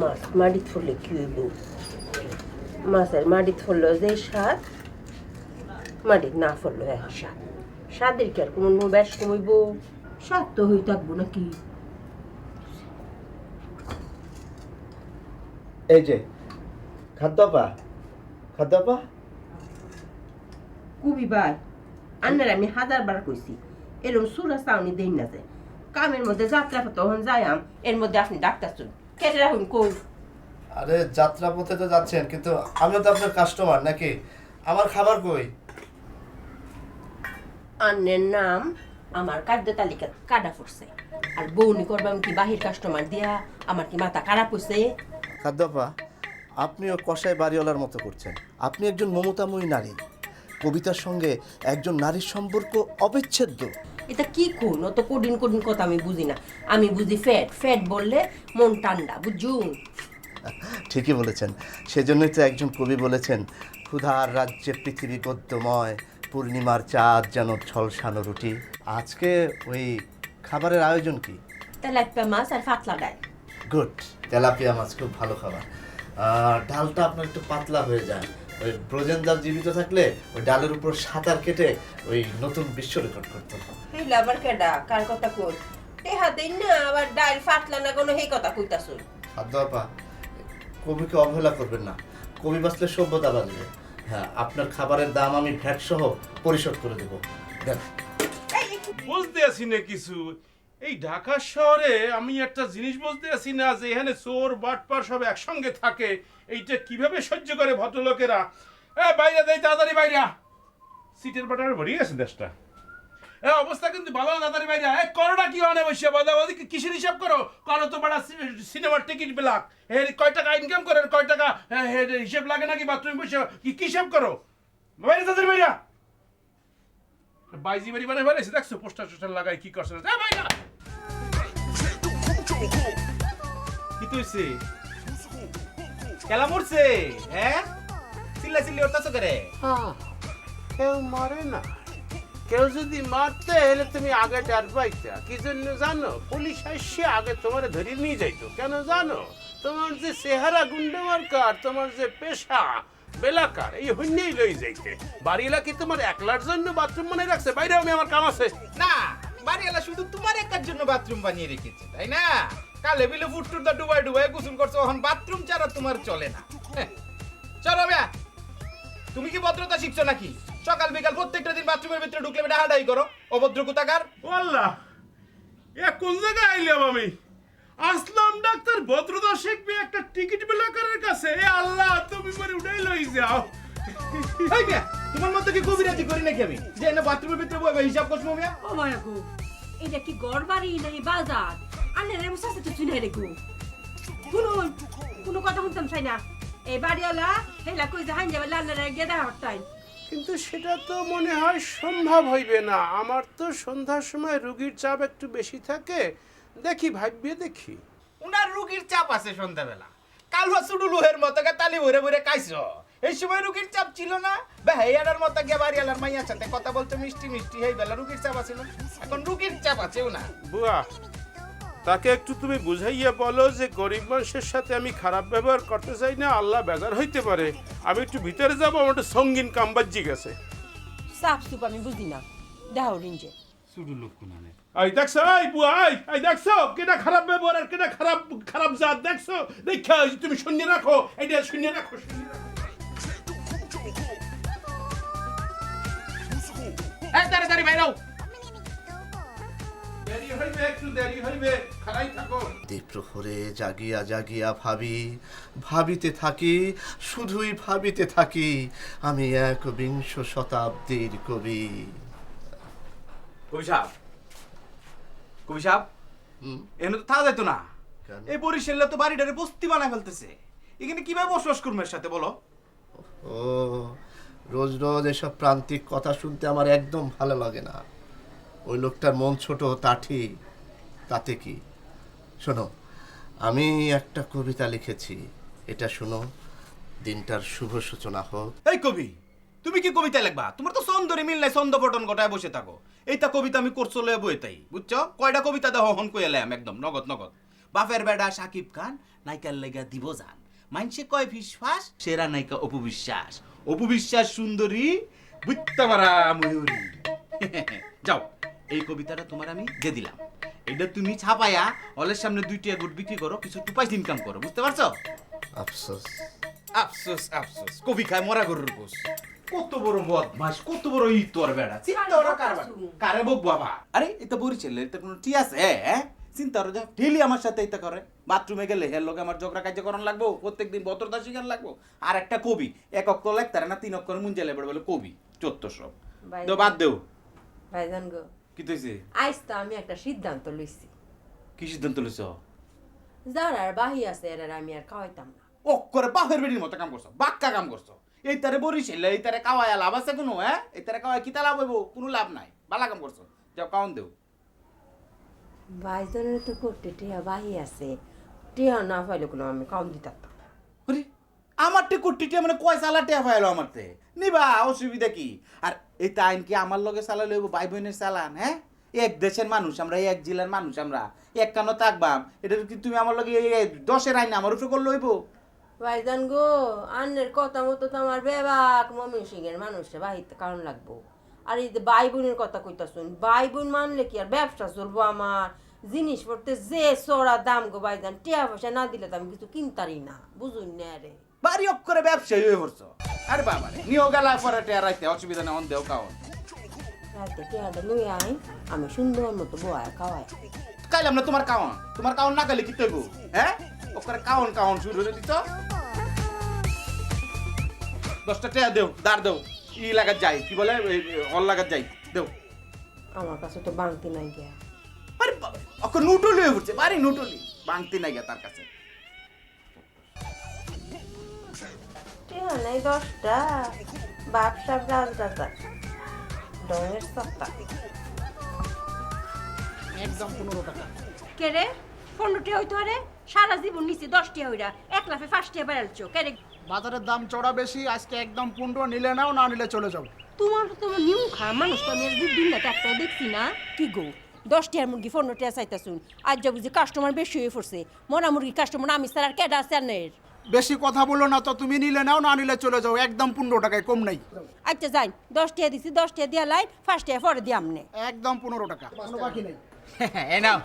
মাছ মাটিত ফুললে কি হইব? মাছের মাটিত ফুললেও যে স্বাদ, মাটিত না ফুললেও এক স্বাদ। স্বাদের কি আর কোনো বেশ কমইব? স্বাদ তো হয়ে থাকবো নাকি? এই যে খাদ্যপা, খাদ্যপা। কুবি ভাই, আন্নার আমি 1000 বার কইছি এরকম সুরা চাউনি দেই না যে কামের মধ্যে যাত্রা তখন যাইয়াম, এর মধ্যে আপনি ডাক্তার চুন কেটে রাখুন কই। আরে যাত্রা পথে তো যাচ্ছেন, কিন্তু আমিও তো আপনার কাস্টমার নাকি? আমার খাবার কই? আন্নের নাম আমার খাদ্য তালিকা কাটা পড়ছে, আর বউনি করবাম কি বাহির কাস্টমার দিয়া? আমার কি মাথা খারাপ হইছে? খাদ্যপা, আপনিও কষাই বাড়িওয়ালার মতো করছেন। আপনি একজন মমতাময়ী নারী, কবিতার সঙ্গে একজন নারীর সম্পর্ক অবিচ্ছেদ্য। এটা কি কোন অত কঠিন কঠিন কথা আমি বুঝি না। আমি বুঝি ফ্যাট, ফ্যাট বললে মন ঠান্ডা, বুঝুন? ঠিকই বলেছেন। সেজন্যই তো একজন কবি বলেছেন, ক্ষুধার রাজ্যে পৃথিবী গদ্যময়, পূর্ণিমার চাঁদ যেন ঝলসানো রুটি। আজকে ওই খাবারের আয়োজন কি? তেলাপিয়া মাছ আর পাতলা ডাল। গুড, তেলাপিয়া মাছ খুব ভালো খাবার। ডালটা আপনার একটু পাতলা হয়ে যায়। ওই ব্রোজেন ডাল জীবিত থাকলে ওই ডালের উপর সাঁতার কেটে ওই নতুন বিশ্ব রেকর্ড করতে হবে। হেইলা আবার কেডা কার কথা কই? টেহা দেই না আবার ডাল ফাটলা না কোনো হেই কথা কইতাছ? খাদ্যপা, কবিকে অবহেলা করবেন না। কবি বাঁচলে সভ্যতা বাঁচবে। হ্যাঁ, আপনার খাবারের দাম আমি ভ্যাট সহ পরিশোধ করে দেবো। দেন। বুঝতে আছি না কিছু। এই ঢাকা শহরে আমি একটা জিনিস বুঝতে আছি না, যে এখানে চোর বাটপার সব একসঙ্গে থাকে, এইটা কিভাবে সহ্য করে ভদ্রলোকেরা? বাইরে দেয় তাড়াতাড়ি বাইরা, সিটের বাটার ভরিয়ে গেছে দেশটা। অবস্থা কিন্তু ভালো না, তাড়াতাড়ি বাইরা। করোনা কি হয় বসে বাদাবাদি কিসের হিসাব করো? করো তো বাড়া সিনেমার টিকিট বিলাক কয় টাকা ইনকাম করে, কয় টাকা হিসেব লাগে নাকি বাথরুম বসে? কি হিসাব করো? বাইরে তাড়াতাড়ি বাইরা। বাইজি বাড়ি মানে ফেলেছে, দেখছো পোস্টার টোস্টার লাগাই কি করছে? কি তুইছে খেলা মরছে? হ্যাঁ, চিল্লা চিল্লি ওরতাছো করে? কেউ মরে না। কেউ যদি মারতে হলে তুমি আগে ডার পাইতা। কি জন্য জানো? পুলিশ আসছে আগে তোমার ধরে নিয়ে যাইতো। কেন জানো? তোমার যে চেহারা গুন্ডামার্কার, তোমার যে পেশা বেলাকার, এই হইনেই লই যাইতে। বাড়িলা কি তোমার একলার জন্য বাথরুম বানিয়ে রাখছে? বাইরে আমি আমার কাম আছে। না, বাড়িওয়ালা শুধু তোমার একার জন্য বাথরুম বানিয়ে রেখেছে, তাই না? কালে বিলে ফুটটুর দা ডুবাই ডুবাই গোসল করছো, এখন বাথরুম ছাড়া তোমার চলে না। চলো মিয়া, তুমি কি ভদ্রতা শিখছো নাকি? সকাল বিকাল প্রত্যেকটা দিন বাথরুমের ভিতরে ঢুকলে বেটা হাঁটাই করো, অভদ্র কোথাকার। আল্লাহ, এ কোন জায়গায় আইলাম আমি? আসলাম ডাক্তার ভদ্রতা শিখবে একটা টিকিট বেলাকারের কাছে। এ আল্লাহ, তুমি মরে উঠাই লই যাও। এই মিয়া, তোমার মতো কি কবিরাজি করি নাকি আমি, যে এনে বাথরুমের ভিতরে বসে হিসাব করছো মিয়া? ও মায়া গো, এটা কি ঘর বাড়ি নাকি বাজার? আনের এমন সাথে তো চিনে রেখো। শুনুন, কোনো কথা শুনতাম চাই না। এই বাড়িওয়ালা হেলা কই যে হাইন যাবে লাল্লারা গেদা হরতাই। কিন্তু সেটা তো মনে হয় সম্ভব হইবে না। আমার তো সন্ধ্যার সময় রুগীর চাপ একটু বেশি থাকে। দেখি ভাবিয়ে দেখি। উনার রুগীর চাপ আছে সন্ধ্যাবেলা। কালুয়া সুডুলুহের মতো তালি ভরে ভরে খাইছো, এই সময় রুগীর চাপ ছিল না? বেহাইয়ার মতো গিয়ে বাড়িওয়ালার মাইয়ার সাথে কথা বলতে মিষ্টি মিষ্টি, এই বেলা রুগীর চাপ আছে না? এখন রুগীর চাপ আছে উনার। বুয়া, তাকে একটু তুমি বুঝাইয়া বলো যে গরিব মানুষের সাথে আমি খারাপ ব্যবহার করতে চাই না, আল্লাহ বেজার হইতে পারে। আমি একটু ভিতরে যাবো, আমার একটা সঙ্গীন কামবাজ্জি গেছে। সাপ সুপ আমি বুঝি না, দাও রিঞ্জে। সুডুলুক কোনানে এই দেখছো? এই বুয়া, এই দেখছো কেটা খারাপ ব্যবহার আর কেটা খারাপ খারাপ জাত দেখছো? দেখা তুমি শূন্য রাখো, এইটা শূন্য রাখো, শূন্য রাখো। এই তাড়াতাড়ি বাইরাও, দেরি হইবে, একটু দেরি হইবে, খাড়াই থাকো। প্রহরে জাগিয়া জাগিয়া ভাবিতে থাকি, শুধুই ভাবিতে থাকি, আমি ১বিংশ শতাব্দীর কবি। কবি সাহেব, কবি সাহেব, এখানে তো থাকা যেত না। কেন? এই বরিশালে তো বাড়িটারে বস্তি বানায় ফেলতেছে, এখানে কিভাবে বসবাস করবো এর সাথে বলো? ও, রোজ রোজ এসব প্রান্তিক কথা শুনতে আমার একদম ভালো লাগে না। ওই লোকটার মন ছোট, তা ঠিক, তাতে কি? শোনো, আমি একটা কবিতা লিখেছি, এটা শোনো, দিনটার শুভ সূচনা হোক। এই কবি, তুমি কি কবিতা লিখবা? তোমার তো ছন্দরে মিল নাই, ছন্দ পটন গোটায় বসে থাকো। এইটা কবিতা আমি করছো লয়ে বই তাই, বুঝছো? কয়টা কবিতা দাও হন কইলাম একদম নগদ নগদ। বাপের বেড়া সাকিব খান নায়িকার লেগা দিব জান মানসে কয় ফিসফাস সেরা নায়িকা অপবিশ্বাস অপবিশ্বাস সুন্দরী বুত্তামারা ময়ূরী যাও এই কবিতাটা তোমার আমি দিয়ে দিলাম এটা তুমি ছাপায়া হলের সামনে 2টা গুড় বিক্রি করো কিছু টুপাইস ইনকাম করো বুঝতে পারছো আফসোস আফসোস আফসোস কবি খায় মরা গরুর গোস কত বড় বদমাস কত বড় ই তোর বেড়া চিন্তা ওরা কারে বক বাবা আরে এটা বড়ি ছেলে এটা কোনো টি আছে হ্যাঁ চিন্তা ওরা যা ডেইলি আমার সাথে এটা করে বাথরুমে গেলে হের লোক আমার ঝগড়া কার্যকরণ লাগবো প্রত্যেকদিন বতরদা শিকার লাগবো আর একটা কবি এক অক্ষর লেখতারে না 3 অক্ষর মুঞ্জে লেবে বলে কবি 1400 তো বাদ দেও ভাইজান গো কি তৈছে আজ তো আমি একটা সিদ্ধান্ত লইছি কি সিদ্ধান্ত লইছো যারা আর বাহি আছে এরা আমি আর খাওয়াইতাম না অক্ষরে বাপের বেড়ির মতো কাম করছো বাক্কা কাম করছো এই তারে বরিশাল এই তারে কাওয়ায় লাভ আছে কোনো হ্যাঁ এই তারে কাওয়ায় কিতা লাভ হইব কোনো লাভ নাই বালা কাম করছো যাও কাউন দেও ভাইজানের তো করতে টিয়া বাহি আছে টিয়া না পাইলে কোনো আমি কাউন দিতাম না। আরে আমার টে কুটিটা মানে কয় সালা টেয়া ফাইলো আমারতে নিবা অসুবিধা কি আর এই টাইম কি আমার লগে সালা লইব ভাই বোনের সালান হ্যাঁ এক দেশের মানুষ আমরা এক জেলার মানুষ আমরা এক কানো থাকবাম এটা কি তুমি আমার লগে 10-এর আইন আমার উপরে করলে হইব ভাইজান গো আন্নের কথা মতো তো আমার বেবাক মমিন সিংয়ের মানুষটা বাহিতে কারণ লাগবো আর এই যে ভাই বোনের কথা কইতা শুন ভাই বোন মানলে কি আর ব্যবসা চলবো আমার জিনিস পড়তে যে চড়া দাম গো ভাইজান টিয়া পয়সা না দিলে তো আমি কিছু কিনতারি না বুঝুন না রে বাড়ি অক্ষরে ব্যবসায়ী হয়ে পড়ছো আরে বাবা রে নিও গেলা পরে টেয়া রাখতে অসুবিধা নেই অন দেও কাউন রাতে টিয়াটা লই আই আমি সুন্দর মতো বয়া খাওয়াই কাইলাম না তোমার কাউন না কাইলে কি তৈব হ্যাঁ ওখানে কাউন শুরু হয়ে দিত 10টা টাকা দেও দাঁড় দেও ই লাগাত যাই কি বলে হল লাগাত যাই দেও আমার কাছে তো বাংতি নাই গিয়া আরে বাবা ওকে নুটলি হয়ে পড়ছে বাড়ি নুটলি বাংতি নাই গিয়া তার কাছে টিয়া নাই 10টা ব্যবসা রাজদাতা ডয়ের সত্তা একদম 15 টাকা কে রে 15 টিয়া হইতো রে সারা জীবন নিচে 10 টিয়া হইরা 1 লাফে 5 টিয়া বেড়ালছো কে রে বাজারের দাম চড়া বেশি আজকে একদম 15 নিলে নাও না নিলে চলে যাও তোমার নিউ খা মানুষ তো আমি দিন না একটাও দেখছি না কি গো 10 টিয়ার মুরগি 15 টিয়া চাইতাছুন আজ যা বুঝি কাস্টমার বেশি হয়ে পড়ছে মরা মুরগি কাস্টমার আমি স্যার আর কেডা আছে আনের বেশি কথা বলো না তো তুমি নিলে নাও না নিলে চলে যাও একদম 15 টাকায় কম নাই আচ্ছা যাই 10 টিয়া দিছি 10 টিয়া দিয়া লাই 5 টিয়া পরে দিয়াম নে একদম 15 টাকা কোনো বাকি নেই এই নাও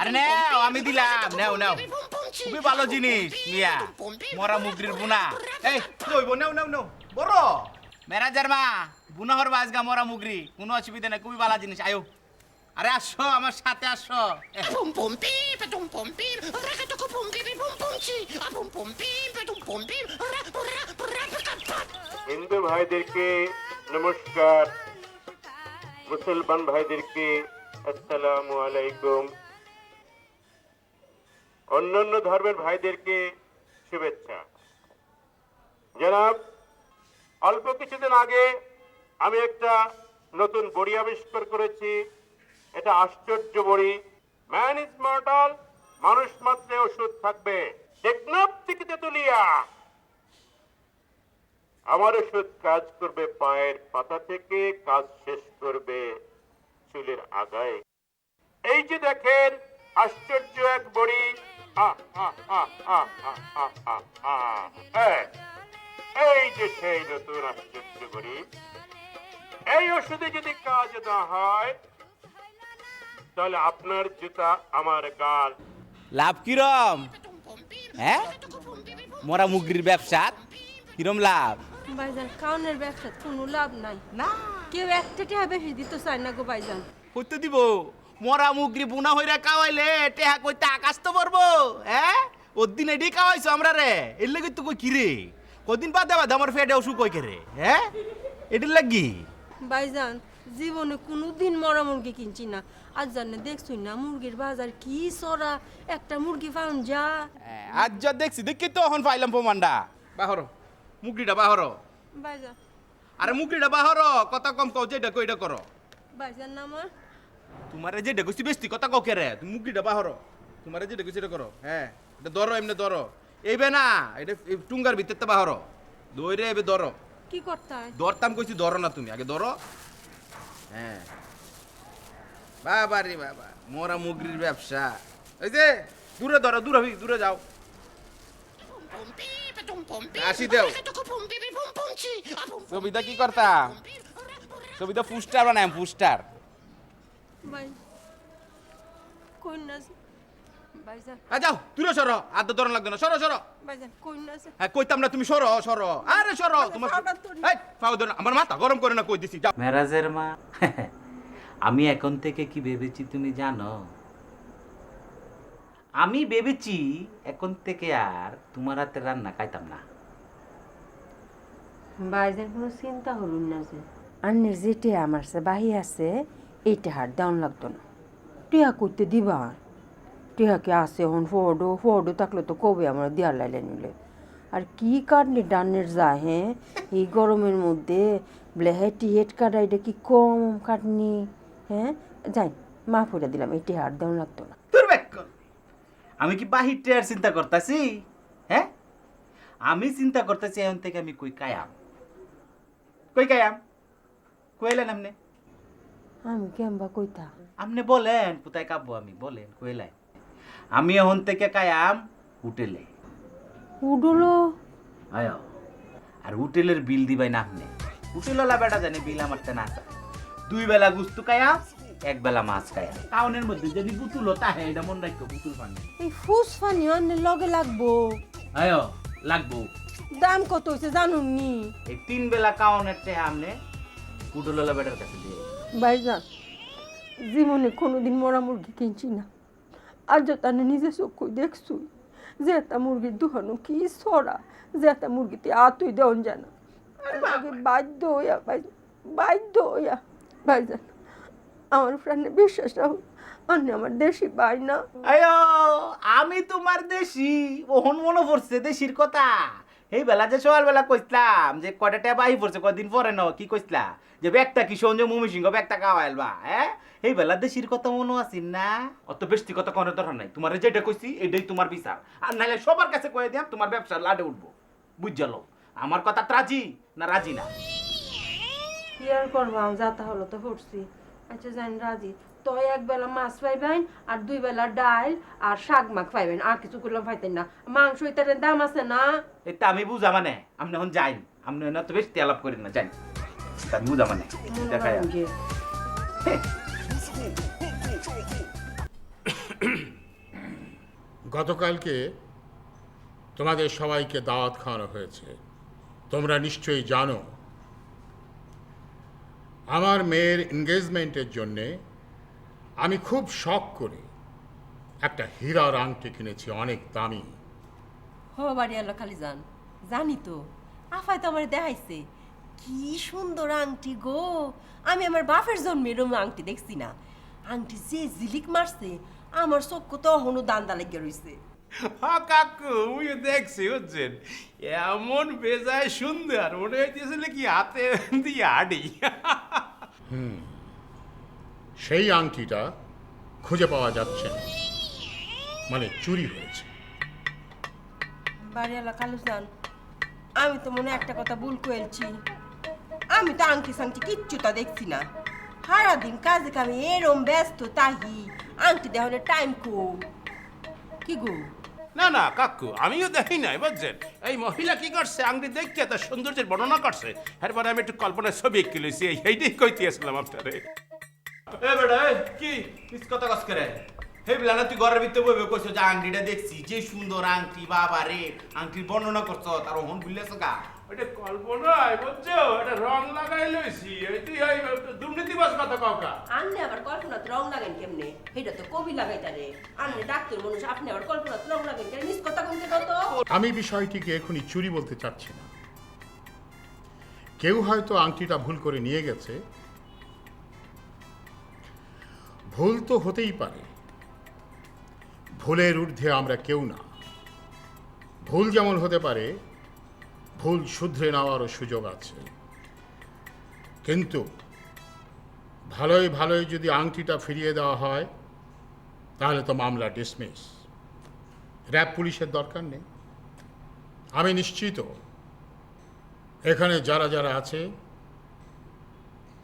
আরে নাও আমি দিলাম নাও খুবই ভালো জিনিস মিয়া মরা মুগরির বুনা এই কইব নাও বড় ম্যানেজার মা বুনা হর বাজগা মরা মুগরি কোনো অসুবিধা নাই খুবই ভালো জিনিস আয়ো আরে আসো আমার সাথে আসো হিন্দু ভাইদেরকে নমস্কার মুসলমান ভাইদেরকে আসসালামু আলাইকুম অন্যান্য ধর্মের ভাইদেরকে শুভেচ্ছা জনাব অল্প কিছুদিন আগে আমি একটা নতুন বড়ি আবিষ্কার করেছি এটা আশ্চর্য বড়ি ম্যান ইজ মর্টাল মানুষ মাত্রে ওষুধ থাকবে টেকনাফ থেকে তেতুলিয়া আমার ওষুধ কাজ করবে পায়ের পাতা থেকে কাজ শেষ করবে চুলের আগায় এই যে দেখেন আশ্চর্য এক বড়ি এই যে সেই নতুন আশ্চর্য বড়ি এই ওষুধে যদি কাজ না হয় তাহলে আপনার জুতা আমার গাল লাভ কিরম হ্যাঁ মরা মুগরির ব্যবসা কিরম লাভ ভাইজান কাউনের ব্যবসা কোনো লাভ নাই না কেউ একটা টিয়া বেশি দিতে চায় না গো ভাইজান কইতে দিব মরা মুগরি বুনা হইরা কাওয়াইলে টেহা কইতে আকাশ তো পড়বো হ্যাঁ ওর দিন এডি কাওয়াইছো আমরা রে এর লাগি তো কই কি রে কদিন বাদে আমার ফেটে অসুখ কই কে রে হ্যাঁ এটির লাগি ভাইজান জীবনে কোনোদিন মরা মুরগি কিনছি না আজ জানে দেখছুই না মুরগির বাজার কি সরা একটা মুরগি পাউন যা আজ যা দেখছি দেখি তো এখন পাইলাম প্রমাণটা বাহরো মুগরিটা বাহরো ভাইজান আরে মুগরিটা বাহরো কথা কম কও যেটা কইটা করো ভাইজান না আমার তোমারে যেটা কইছি বেশি কথা কও কে রে তুমি মুগরিটা বাহরো তোমারে যেটা কইছি এটা করো হ্যাঁ এটা ধরো এমনি ধরো এইবে না এটা টুঙ্গার ভিতরতে বাহরো দইরে এবে ধরো কি করতে হয় ধরতাম কইছি ধরো না তুমি আগে ধরো হ্যাঁ বাবা রে বাবা মোরা মুগরির ব্যবসা ওই যে দূরে ধরো, দূরে যাও। আসি দেও। ছবিটা কি করতা? ছবিটা পোস্টার বানায়, পোস্টার। ভাই কোন নাচ ভাইজান, যাও দূরে সরো, আর তো ধরন লাগবে না, সরো। ভাইজান কোন নাচ হ্যাঁ কইতাম না তুমি সরো। আরে সরো, তোমার এই পাও ধরো, আমার মাথা গরম করে না, কই দিছি যাও। মেরাজের মা, আমি এখন থেকে কি ভেবেছি তুমি জানো? আমি ভেবেছি এখন থেকে আর তোমার হাতে রান্না খাইতাম না। ভাইজান কোনো চিন্তা হলুন না যে আন্নের যে টিয়া আমার সে বাহি আছে এই টেহার দেওয়ান লাগতো না। টিয়া করতে দিবা, টিহাকে আসে হন ফোর্ডো থাকলে তো কবে আমরা দেওয়ার লাইলে নিলে। আর কি কাটনি ডান্নের যায় হ্যাঁ এই গরমের মধ্যে বলে হেড কাটা, এটা কি কম কাটনি? হ্যাঁ যাই মা ফুটা দিলাম, এই টেহার দেওয়ান লাগতো না। তোর ব্যাক আমি কি বাহির টেয়ার চিন্তা করতেছি? হ্যাঁ আমি চিন্তা করতেছি এখন থেকে আমি কই কায়াম কইলেন আমনে? আমি কেমবা কইতা আপনি বলেন কোথায় কাব্য, আমি বলেন কইলেন। আমি এখন থেকে কায়াম হোটেলে। উডলো আয় আর হোটেলের বিল দিবাই না আপনি। হোটেলওয়ালা বেটা জানে বিল আমার তে না চায়। 2 বেলা গুস্তু কায়া, 1 বেলা মাছ কায়া। টাউনের মধ্যে যদি পুতুল তাহে এটা মন রাখো, পুতুল পানি এই ফুস ফানি অন্যের লগে লাগবো। আয় লাগবো। দাম কত হয়েছে জানুন নি? এই 3 বেলা কাউনের তে আমনে হোটেলওয়ালা বেটার কাছে দিয়ে। ভাইজান জীবনে কোনোদিন মরা মুরগি কিনছি না, আর যত নিজে চক্ষু দেখছুই যে একটা মুরগির দুহানো কি সরা, যে একটা মুরগিতে আতুই দেওয়ান যায় না। বাধ্য হইয়া ভাইজান আমার প্রাণে বিশ্বাস রাখো, অন্য আমার দেশি ভাই না। আয় আমি তোমার দেশি, ওহন মনে পড়ছে দেশির কথা। এই বেলা যে সকালবেলা কইছিলাম যে কয়টা ট্যাব আহি পড়ছে কদিন পরে ন, কি কইছিলা যে ব্যাগটা কি সঞ্জয় মমি সিংহ ব্যাগটা খাওয়াইলবা? হ্যাঁ এই বেলা দেশির কথা মনে আছিস না? অত বেশি কথা কোনো দরকার নাই, তোমার যেটা কইছি এটাই তোমার বিচার। আর নাহলে সবার কাছে কয়ে দিয়াম তোমার ব্যবসা লাডে উঠবো। বুঝলো আমার কথা রাজি না? রাজি না? কি আর করবো, আমি যাতা হলো তো পড়ছি। আচ্ছা জানি রাজি তো 1 বেলা মাছ পাইবেন আর 2 বেলা ডাল আর শাক মাখ পাইবেন, আর কিছু করলাম পাইতেন না। মাংস ইত্যাদির দাম আছে না? এটা আমি বুঝা মানে আপনি এখন যাই, আপনি না তো বেশি তেলাপ করেন না, যাই আমি বুঝা মানে দেখাই। গতকালকে তোমাদের সবাইকে দাওয়াত খাওয়ানো হয়েছে। তোমরা নিশ্চয়ই জানো আমার মেয়ের এনগেজমেন্টের জন্যে আমি খুব শখ করে একটা হীরার আংটি কিনেছি, অনেক দামি। হো বাড়ি আলো খালি জানি তো, আফাই তো আমার দেখাইছে কি সুন্দর আংটি গো। আমি আমার বাপের জন্মে এরকম আংটি দেখছি না। আংটি যে জিলিক মারছে আমার চক্ষু তো এখনো দান্দা লেগে রইছে। হ্যাঁ কাকু উইও দেখছি বুঝছেন, এমন বেজায় সুন্দর মনে হইতেছিল কি হাতে দিয়ে আডি। সেই আংটিটা খুঁজে পাওয়া যাচ্ছে না, মানে চুরি হয়েছে। বাড়িওয়ালা কালুজান আমি তো মনে একটা কথা ভুল করেছি। আমি তো আংটি সাংটি কিচ্ছু তা দেখছি না। সারাদিন কাজে কামে এরম ব্যস্ত তাহি আংটি দেওয়ার টাইম কম। কি গো? না না কাকু আমিও দেখি নাই বুঝছেন, এই মহিলা কি করছে আংটি দেখে তার সৌন্দর্যের বর্ণনা করছে, এরপরে আমি একটু কল্পনার ছবি এঁকে লইছি, এইটাই কইতে আসলাম আপনারে। এ বেটা কি মিস কথা কস করে? হে বেলা তুই ঘরের ভিতরে বইবে কইছো যে আংটিটা দেখছি, যে সুন্দর আংটি, বাবা রে আংটির বর্ণনা করছ, তার হন ভুললেছ গা। এটা কল্পনায় বুঝছো, এটা রং লাগাই লইছি, এটি ওই দুর্নীতিবাজ কথা কাকা। আন্নে আবার কল্পনাতে রং লাগান কেমনে? এটা তো কবি লাগাইতারে। আন্নে ডাক্তার মানুষ, আপনি আবার কল্পনাতে রং লাগান কেন? মিস কথা কমতে কত? আমি বিষয়টিকে এখনই চুরি বলতে চাচ্ছি না। কেউ হয়তো আংটিটা ভুল করে নিয়ে গেছে। ভুল তো হতেই পারে, ভুলের ঊর্ধ্বে আমরা কেউ না। ভুল যেমন হতে পারে, ভুল শুধরে নেওয়ারও সুযোগ আছে। কিন্তু ভালোই ভালোই যদি আংটিটা ফিরিয়ে দেওয়া হয় তাহলে তো মামলা ডিসমিস। র্যাব পুলিশের দরকার নেই। আমি নিশ্চিত এখানে যারা যারা আছে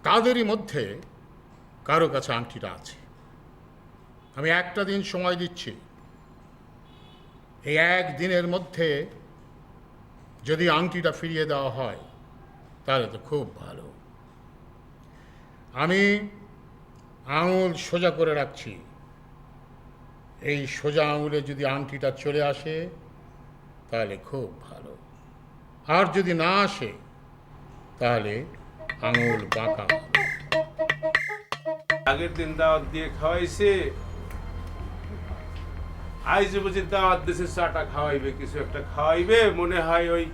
তাদেরই মধ্যে কারো কাছে আংটিটা আছে। আমি একটা দিন সময় দিচ্ছি, এই একদিনের মধ্যে যদি আংটিটা ফিরিয়ে দেওয়া হয় তাহলে তো খুব ভালো। আমি আঙুল সোজা করে রাখছি, এই সোজা আঙুলে যদি আংটিটা চলে আসে তাহলে খুব ভালো, আর যদি না আসে তাহলে আঙুল বাঁকা হবে। আগের দিন দাওয়াত দিয়ে খাওয়াইছে, আইজ বুঝি দাওয়াত দিছে, চাটা খাওয়াইবে, কিছু একটা খাওয়াইবে, মনে হয় ওই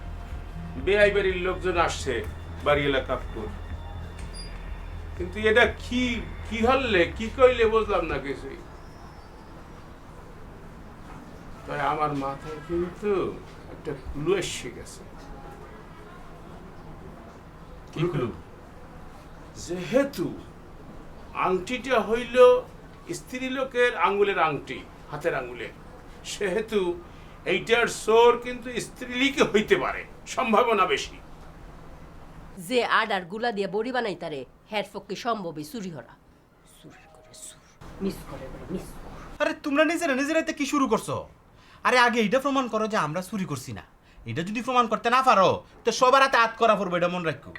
বেআই বাড়ির লোকজন আসছে বাড়ি এলাকা। কিন্তু এটা কি কি হলে কি কইলে বুঝলাম না কিছুই। তাই আমার মাথায় কিন্তু একটা ক্লু এসে গেছে। কি ক্লু? যেহেতু আংটিটা হইল স্ত্রী লোকের আঙ্গুলের আংটি, হাতের আঙ্গুলে, সেহেতু এইটার সোর কিন্তু স্ত্রীলিকে হইতে পারে, সম্ভাবনা বেশি। যে আডার গুলা দিয়ে বড়ি বানাই তারে হের পক্ষে সম্ভবই চুরি হরা। চুরি করে চুর, মিস করে বলে মিস। আরে তোমরা নিজেরাইতে কি শুরু করছো? আরে আগে এটা প্রমাণ করো যে আমরা চুরি করছি না। এটা যদি প্রমাণ করতে না পারো তো সবার হাতে হাত করা পড়বে, এটা মনে রাখো।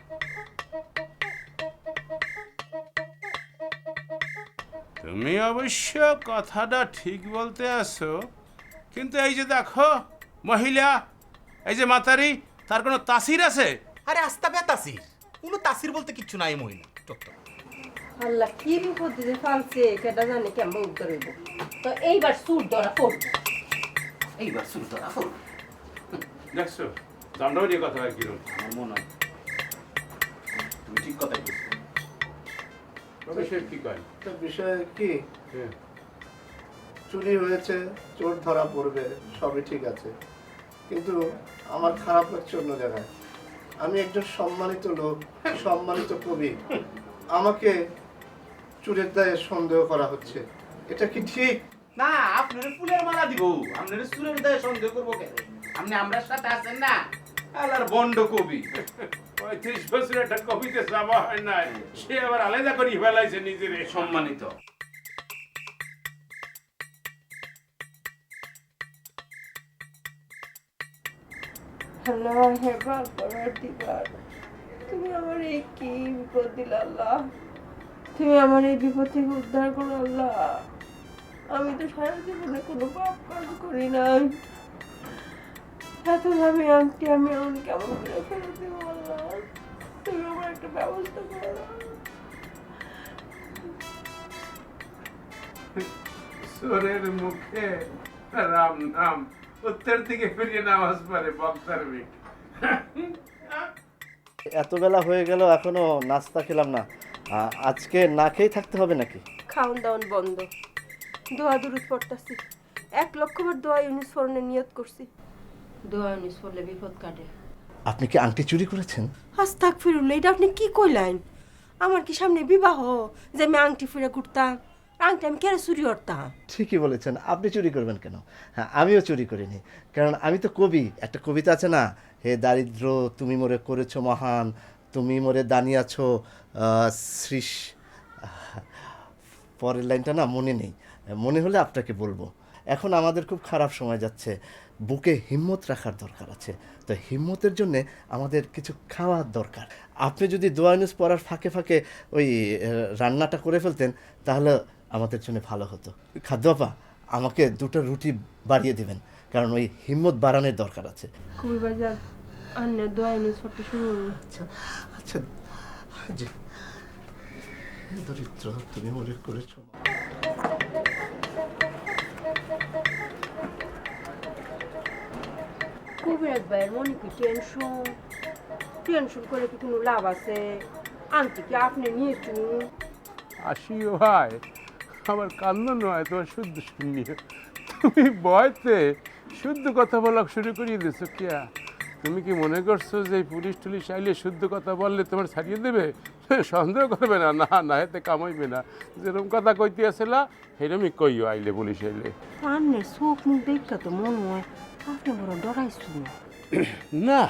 তুমি অবশ্য কথাটা ঠিক বলতে আছো, কিন্তু এই যে দেখো মহিলা, এই যে মাতারি, তার কোনো তাসির আছে? আরে আস্তা বে তাসির, কোনো তাসির বলতে কিচ্ছু নাই মহিলা। আল্লাহ কি বিপদ দিতে ফালছে, কেটা জানে কেমন উত্তর হইব। তো এইবার সুর ধরা পড়ব, এইবার সুর ধরা পড়ব। দেখছো দামটাও যে কথা কিরম, আমার মনে হয় তুমি ঠিক কথাই বলছো। অবশ্যই কি কয় তো বিষয় কি, হ্যাঁ, চুরি হয়েছে, চোর ধরা পড়বে, সবই ঠিক আছে, কিন্তু আমার খারাপ লাগছে অন্য জায়গায়। আমি একজন সম্মানিত লোক, সম্মানিত কবি, আমাকে চুরের দায়ে সন্দেহ করা হচ্ছে, এটা কি ঠিক? না, আপনার ফুলের মালা দিব, আপনার সুরের দায়ে সন্দেহ করবো কেন? আপনি আমরা সাথে আছেন না, আলার বন্ড কবি। 35 বছর একটা কবিতে যাওয়া হয় নাই, সে আবার আলাদা করে ফেলাইছে নিজের সম্মানিত। আল্লাহ হেবা করার দিবার, তুমি আমার এই কি বিপদ দিলে আল্লাহ, তুমি আমার এই বিপদ থেকে উদ্ধার করো আল্লাহ। আমি তো সারা জীবনে কোনো পাপ কাজ করি নাই, এত দামি আংটি আমি এমন কেমন করে ফেরত দেবো আল্লাহ, তুমি আমার একটা ব্যবস্থা করো। সোরের মুখে রাম নাম, উত্তর দিকে ফিরিয়ে নামাজ পড়ে বক্তার মেয়ে। এত বেলা হয়ে গেল এখনো নাস্তা খেলাম না, আজকে না খেয়েই থাকতে হবে নাকি? খাওন দাওন বন্ধ, দোয়া দুরুদ পড়তাছি, 1 লক্ষ বার দোয়া ইউনুস ফরনের নিয়ত করছি। দোয়া ইউনুস ফরলে বিপদ কাটে। আপনি কি আংটি চুরি করেছেন? আস্তাগফিরুল্লাহ, এটা আপনি কি কইলেন? আমার কি সামনে বিবাহ যে আমি আংটি ফিরে ঘুরতাম? আংটি আমি কেন চুরি করতাম? ঠিকই বলেছেন, আপনি চুরি করবেন কেন? হ্যাঁ, আমিও চুরি করিনি, কারণ আমি তো কবি। একটা কবিতা আছে না, হে দারিদ্র তুমি মোরে করেছো মহান, তুমি মোরে দানিয়াছো শ্রীষ, পরের লাইনটা না মনে নেই, মনে হলে আপনাকে বলবো। এখন আমাদের খুব খারাপ সময় যাচ্ছে, বুকে হিম্মত রাখার দরকার আছে, তো হিম্মতের জন্যে আমাদের কিছু খাওয়ার দরকার। আপনি যদি দোয়া ইউনুস পড়ার ফাঁকে ফাঁকে ওই রান্নাটা করে ফেলতেন তাহলে আমাদের জন্য ভালো হতো। খাদ্য আপা, আমাকে 2টা রুটি বাড়িয়ে দেবেন, কারণ ওই হিম্মত বাড়ানোর দরকার আছে। কবি বাজার আন্নের দোয়া ইউনুস পড়তে শুরু করুন। আচ্ছা আচ্ছা, জি। দরিদ্র তুমি মনে করেছো, কবিরাজ ভাইয়ের মনে কি টেনশন? টেনশন করে কি কোনো লাভ আছে? আংটি কি আপনি নিয়েছেন? আসিও ভাই, আমার কান্না নয়, তোমার শুদ্ধ শুনি। তুমি বয়তে শুদ্ধ কথা বলা শুরু করিয়ে দিছো কিয়া? তুমি কি মনে করছো যে পুলিশ টুলিশ আইলে শুদ্ধ কথা বললে তোমার ছাড়িয়ে দেবে? সন্দেহ করবে না, না না, এতে কামাইবে না। যেরকম কথা কইতে আসলা সেরকমই কইও আইলে, পুলিশ আইলে। আন্নের চোখ মুখ দেখা তো মনে হয় আপনি বড় ডরাইছো। না,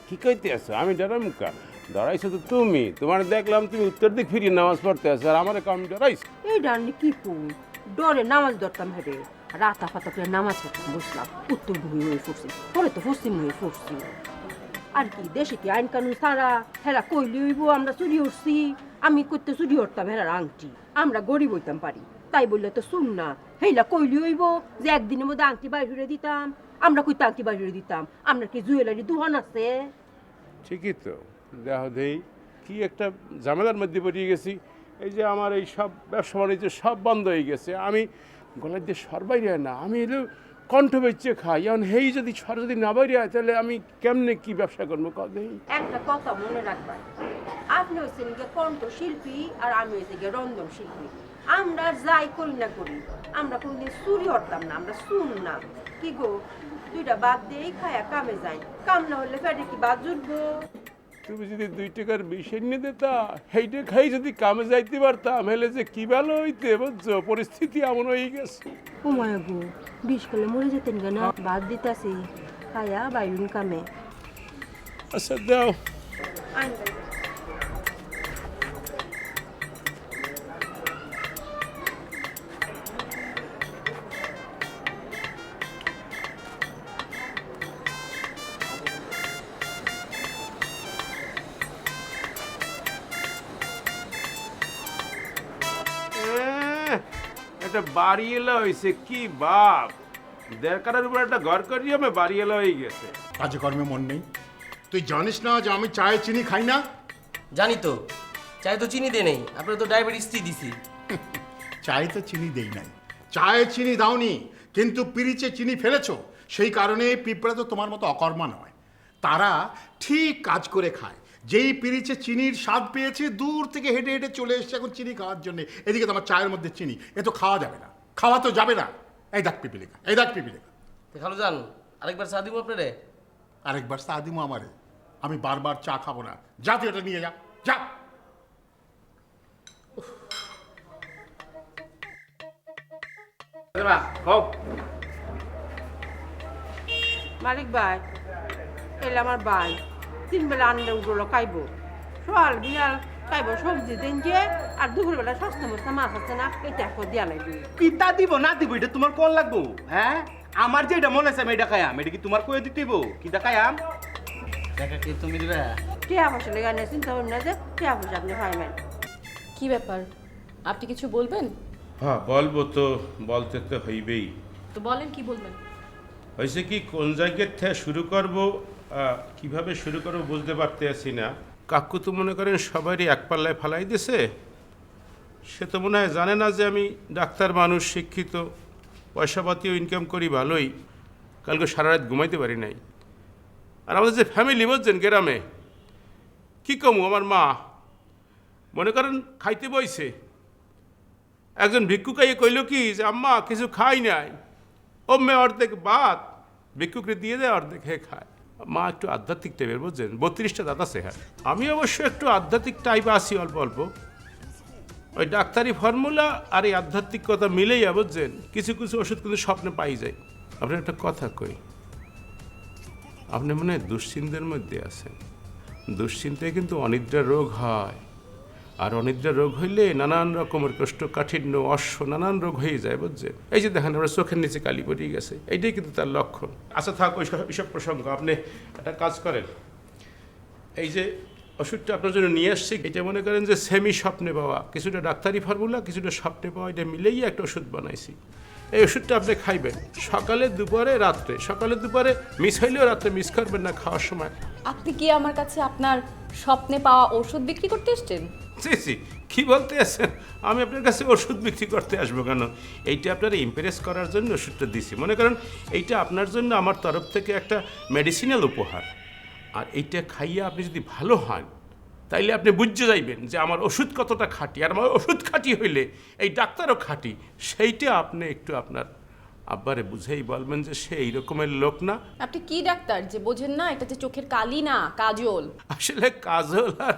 কি কইতে আছো? আমি ডরামুকা? ডরাইছো তো তুমি। তোমার দেখলাম তুমি উত্তর দিক ফিরিয়ে নামাজ পড়তে আছো, আর আমার কাম ডরাইছো। এই ডান্নি কি কই? ডরে নামাজ ধরতাম হেরে, রাতা ফাতা করে নামাজ পড়তে বসলাম, উত্তর ভূমি হয়ে পড়ছি, পরে তো পশ্চিম হয়ে পড়ছি। আর কি দেশে কি আইন কানুন ছাড়া হেরা কইলে হইব আমরা চুরি উঠছি? আমি করতে চুরি উঠতাম হেরার আংটি, আমরা গরিব হইতাম পারি, তাই বললে তো শুন না। হেলা কইলে হইব যে একদিনের মধ্যে আংটি বাইরে দিতাম, আমরা কইতে আংটি বাইরে দিতাম? আমরা কি জুয়েলারি দোকান আছে? ঠিকই তো, দেহ দেই কি একটা ঝামেলার মধ্যে পড়িয়ে গেছি। এই যে আমার এই সব ব্যবসা বাণিজ্য সব বন্ধ হয়ে গেছে, আমি গলার দিয়ে সর বাইরে হয় না, আমি এলো কণ্ঠ বেচে খাই। এখন হেই যদি সর যদি না বাইরে হয় তাহলে আমি কেমনে কি ব্যবসা করবো কদেই? একটা কথা মনে রাখবেন, আপনি হচ্ছেন গিয়ে কণ্ঠশিল্পী আর আমি হয়েছে গিয়ে রন্ধন শিল্পী। আমরা যাই করি না করি, আমরা কোনদিন চুরি হরতাম না, আমরা শুনলাম কি গো, দুইটা বাদ দিয়েই খায়া কামে যাই, কাম না হলে ফেটে কি বাদ জুটবো? তুমি যদি 2 টাকার বিষ এনে দিতা, সেইটা খাই যদি কামে যাইতে পারতাম, হেলে যে কি ভালো হইতে, বুঝছো? পরিস্থিতি এমন হয়ে গেছে। উমায় গো, বিষ করলে মরে যেতেন কেন? বাদ দিতাছি, খায়া বাইরুন কামে। আচ্ছা দাও। একটা বাড়ি এলা হয়েছে, কি বাপ! দেড়কাটার উপর একটা ঘর করি আমি, বাড়ি এলা হয়ে গেছে। কাজে কর্মে মন নেই। তুই জানিস না যে আমি চায়ে চিনি খাই না? জানি তো, চাই তো চিনি দে নেই, আপনার তো ডায়াবেটিস দিছি। চায়ে তো চিনি দেই নাই, চায়ে চিনি দাওনি, কিন্তু পিরিচে চিনি ফেলেছো। সেই কারণে পিঁপড়া তো তোমার মতো অকর্মা নয়, তারা ঠিক কাজ করে খায়। যেই পিরিচে চিনির স্বাদ পেয়েছে, দূর থেকে হেঁটে হেঁটে চলে এসছে এখন চিনি খাওয়ার জন্য। এদিকে তোমার চায়ের মধ্যে চিনি, এ তো খাওয়া যাবে না, খাওয়া তো যাবে না। এই দেখ পিপিলিকা, এই দেখ পিপিলিকা। খালো যান, আরেকবার চা দিব আপনারে। আরেকবার চা দিমো আমারে? আমি বারবার চা খাবো না, যা তুই এটা নিয়ে যা, যা। মালিক ভাই, এলে আমার ভাই 3 বেলা আনলে উঠলো খাইবো, সকাল বিয়াল খাইবো সবজি দিন যে, আর দুপুরবেলা সস্তা মস্তা মাছ আছে না, এটা এখন দিয়া লাগবে। পিতা দিব না দিব এটা তোমার কোন লাগবো? হ্যাঁ, আমার যেটা মনে আছে আমি এটা খাইয়াম, এটা কি তোমার কয়ে দিতে হইব? কিটা খাইয়াম? দেখা কি তুমি দিবে? টিয়া পয়সা লেগে আনে চিন্তা করেন না যে টিয়া পয়সা আপনি খাইবেন। কি ব্যাপার, আপনি কিছু বলবেন? হ্যাঁ বলবো তো, বলতে তো হইবেই। তো বলেন, কি বলবেন? হয়েছে কি, কোন জায়গার থেকে শুরু করবো, কিভাবে শুরু করবো বুঝতে পারতে আছি না। কাকু তো মনে করেন সবারই এক পাল্লায় ফালাই দিছে। সে তো মনে হয় জানে না যে আমি ডাক্তার মানুষ, শিক্ষিত, পয়সাপাতিও ইনকাম করি ভালোই। কালকে সারা রাত ঘুমাইতে পারি নাই। আর আমাদের যে ফ্যামিলি বুঝছেন গ্রামে, কী কমু, আমার মা মনে করেন খাইতে বইছে, একজন ভিক্ষুক আইয়ে কইল কি যে আম্মা কিছু খাই নাই, ও মেয়ে অর্ধেক ভাত ভিক্ষুকরে দিয়ে দেয়, অর্ধেক হে খায়। মা একটু আধ্যাত্মিক টাইপের বুঝছেন, 32টা দাঁত আছে। হ্যাঁ, আমি অবশ্য একটু আধ্যাত্মিক টাইপ আছি অল্প অল্প। ওই ডাক্তারি ফর্মুলা আর এই আধ্যাত্মিকতা মিলেইয়া বুঝছেন, কিছু কিছু ওষুধ কিন্তু স্বপ্নে পাই যায়। আপনার একটা কথা কই, আপনি মনে হয় দুশ্চিন্তার মধ্যে আছেন। দুশ্চিন্তায় কিন্তু অনিদ্রা রোগ হয়, আর অনিদ্রা রোগ হইলে নানান রকমের কোষ্ঠকাঠিন্য, অশ্ব, নানান রোগ হয়ে যায় বুঝছেন। এই যে দেখেন আমরা চোখের নিচে কালি পড়িয়ে গেছে, এইটাই কিন্তু তার লক্ষণ। আচ্ছা থাক ওইসব প্রসঙ্গ, আপনি একটা কাজ করেন, এই যে ওষুধটা আপনার জন্য নিয়ে আসছি, এটা মনে করেন যে সেমি স্বপ্নে পাওয়া, কিছুটা ডাক্তারি ফর্মুলা, কিছুটা স্বপ্নে পাওয়া, এটা মিলেই একটা ওষুধ বানাইছি। এই ওষুধটা আপনি খাইবেন সকালে, দুপুরে, রাত্রে। সকালে দুপুরে মিস হইলেও রাত্রে মিস করবেন না খাওয়ার সময়। আপনি কি আমার কাছে আপনার স্বপ্নে পাওয়া ওষুধ বিক্রি করতে এসেছেন? জি, কি বলতে আছেন? আমি আপনার কাছে ওষুধ বিক্রি করতে আসবো কেন? এইটা আপনার ইমপ্রেস করার জন্য ওষুধটা দিছি। মনে করেন এইটা আপনার জন্য আমার তরফ থেকে একটা মেডিসিনাল উপহার। আর এইটা খাইয়ে আপনি যদি ভালো হন, তাইলে আপনি বুঝতে যাইবেন যে আমার ওষুধ কতটা খাঁটি। আর আমার ওষুধ খাঁটি হইলে এই ডাক্তারও খাঁটি। সেইটা আপনি একটু আপনার আব্বারে বুঝেই বলবেন যে সে এই রকমের লোক না। আপনি কি ডাক্তার যে বোঝেন না এটা যে চোখের কালি না, কাজল? আসলে কাজল আর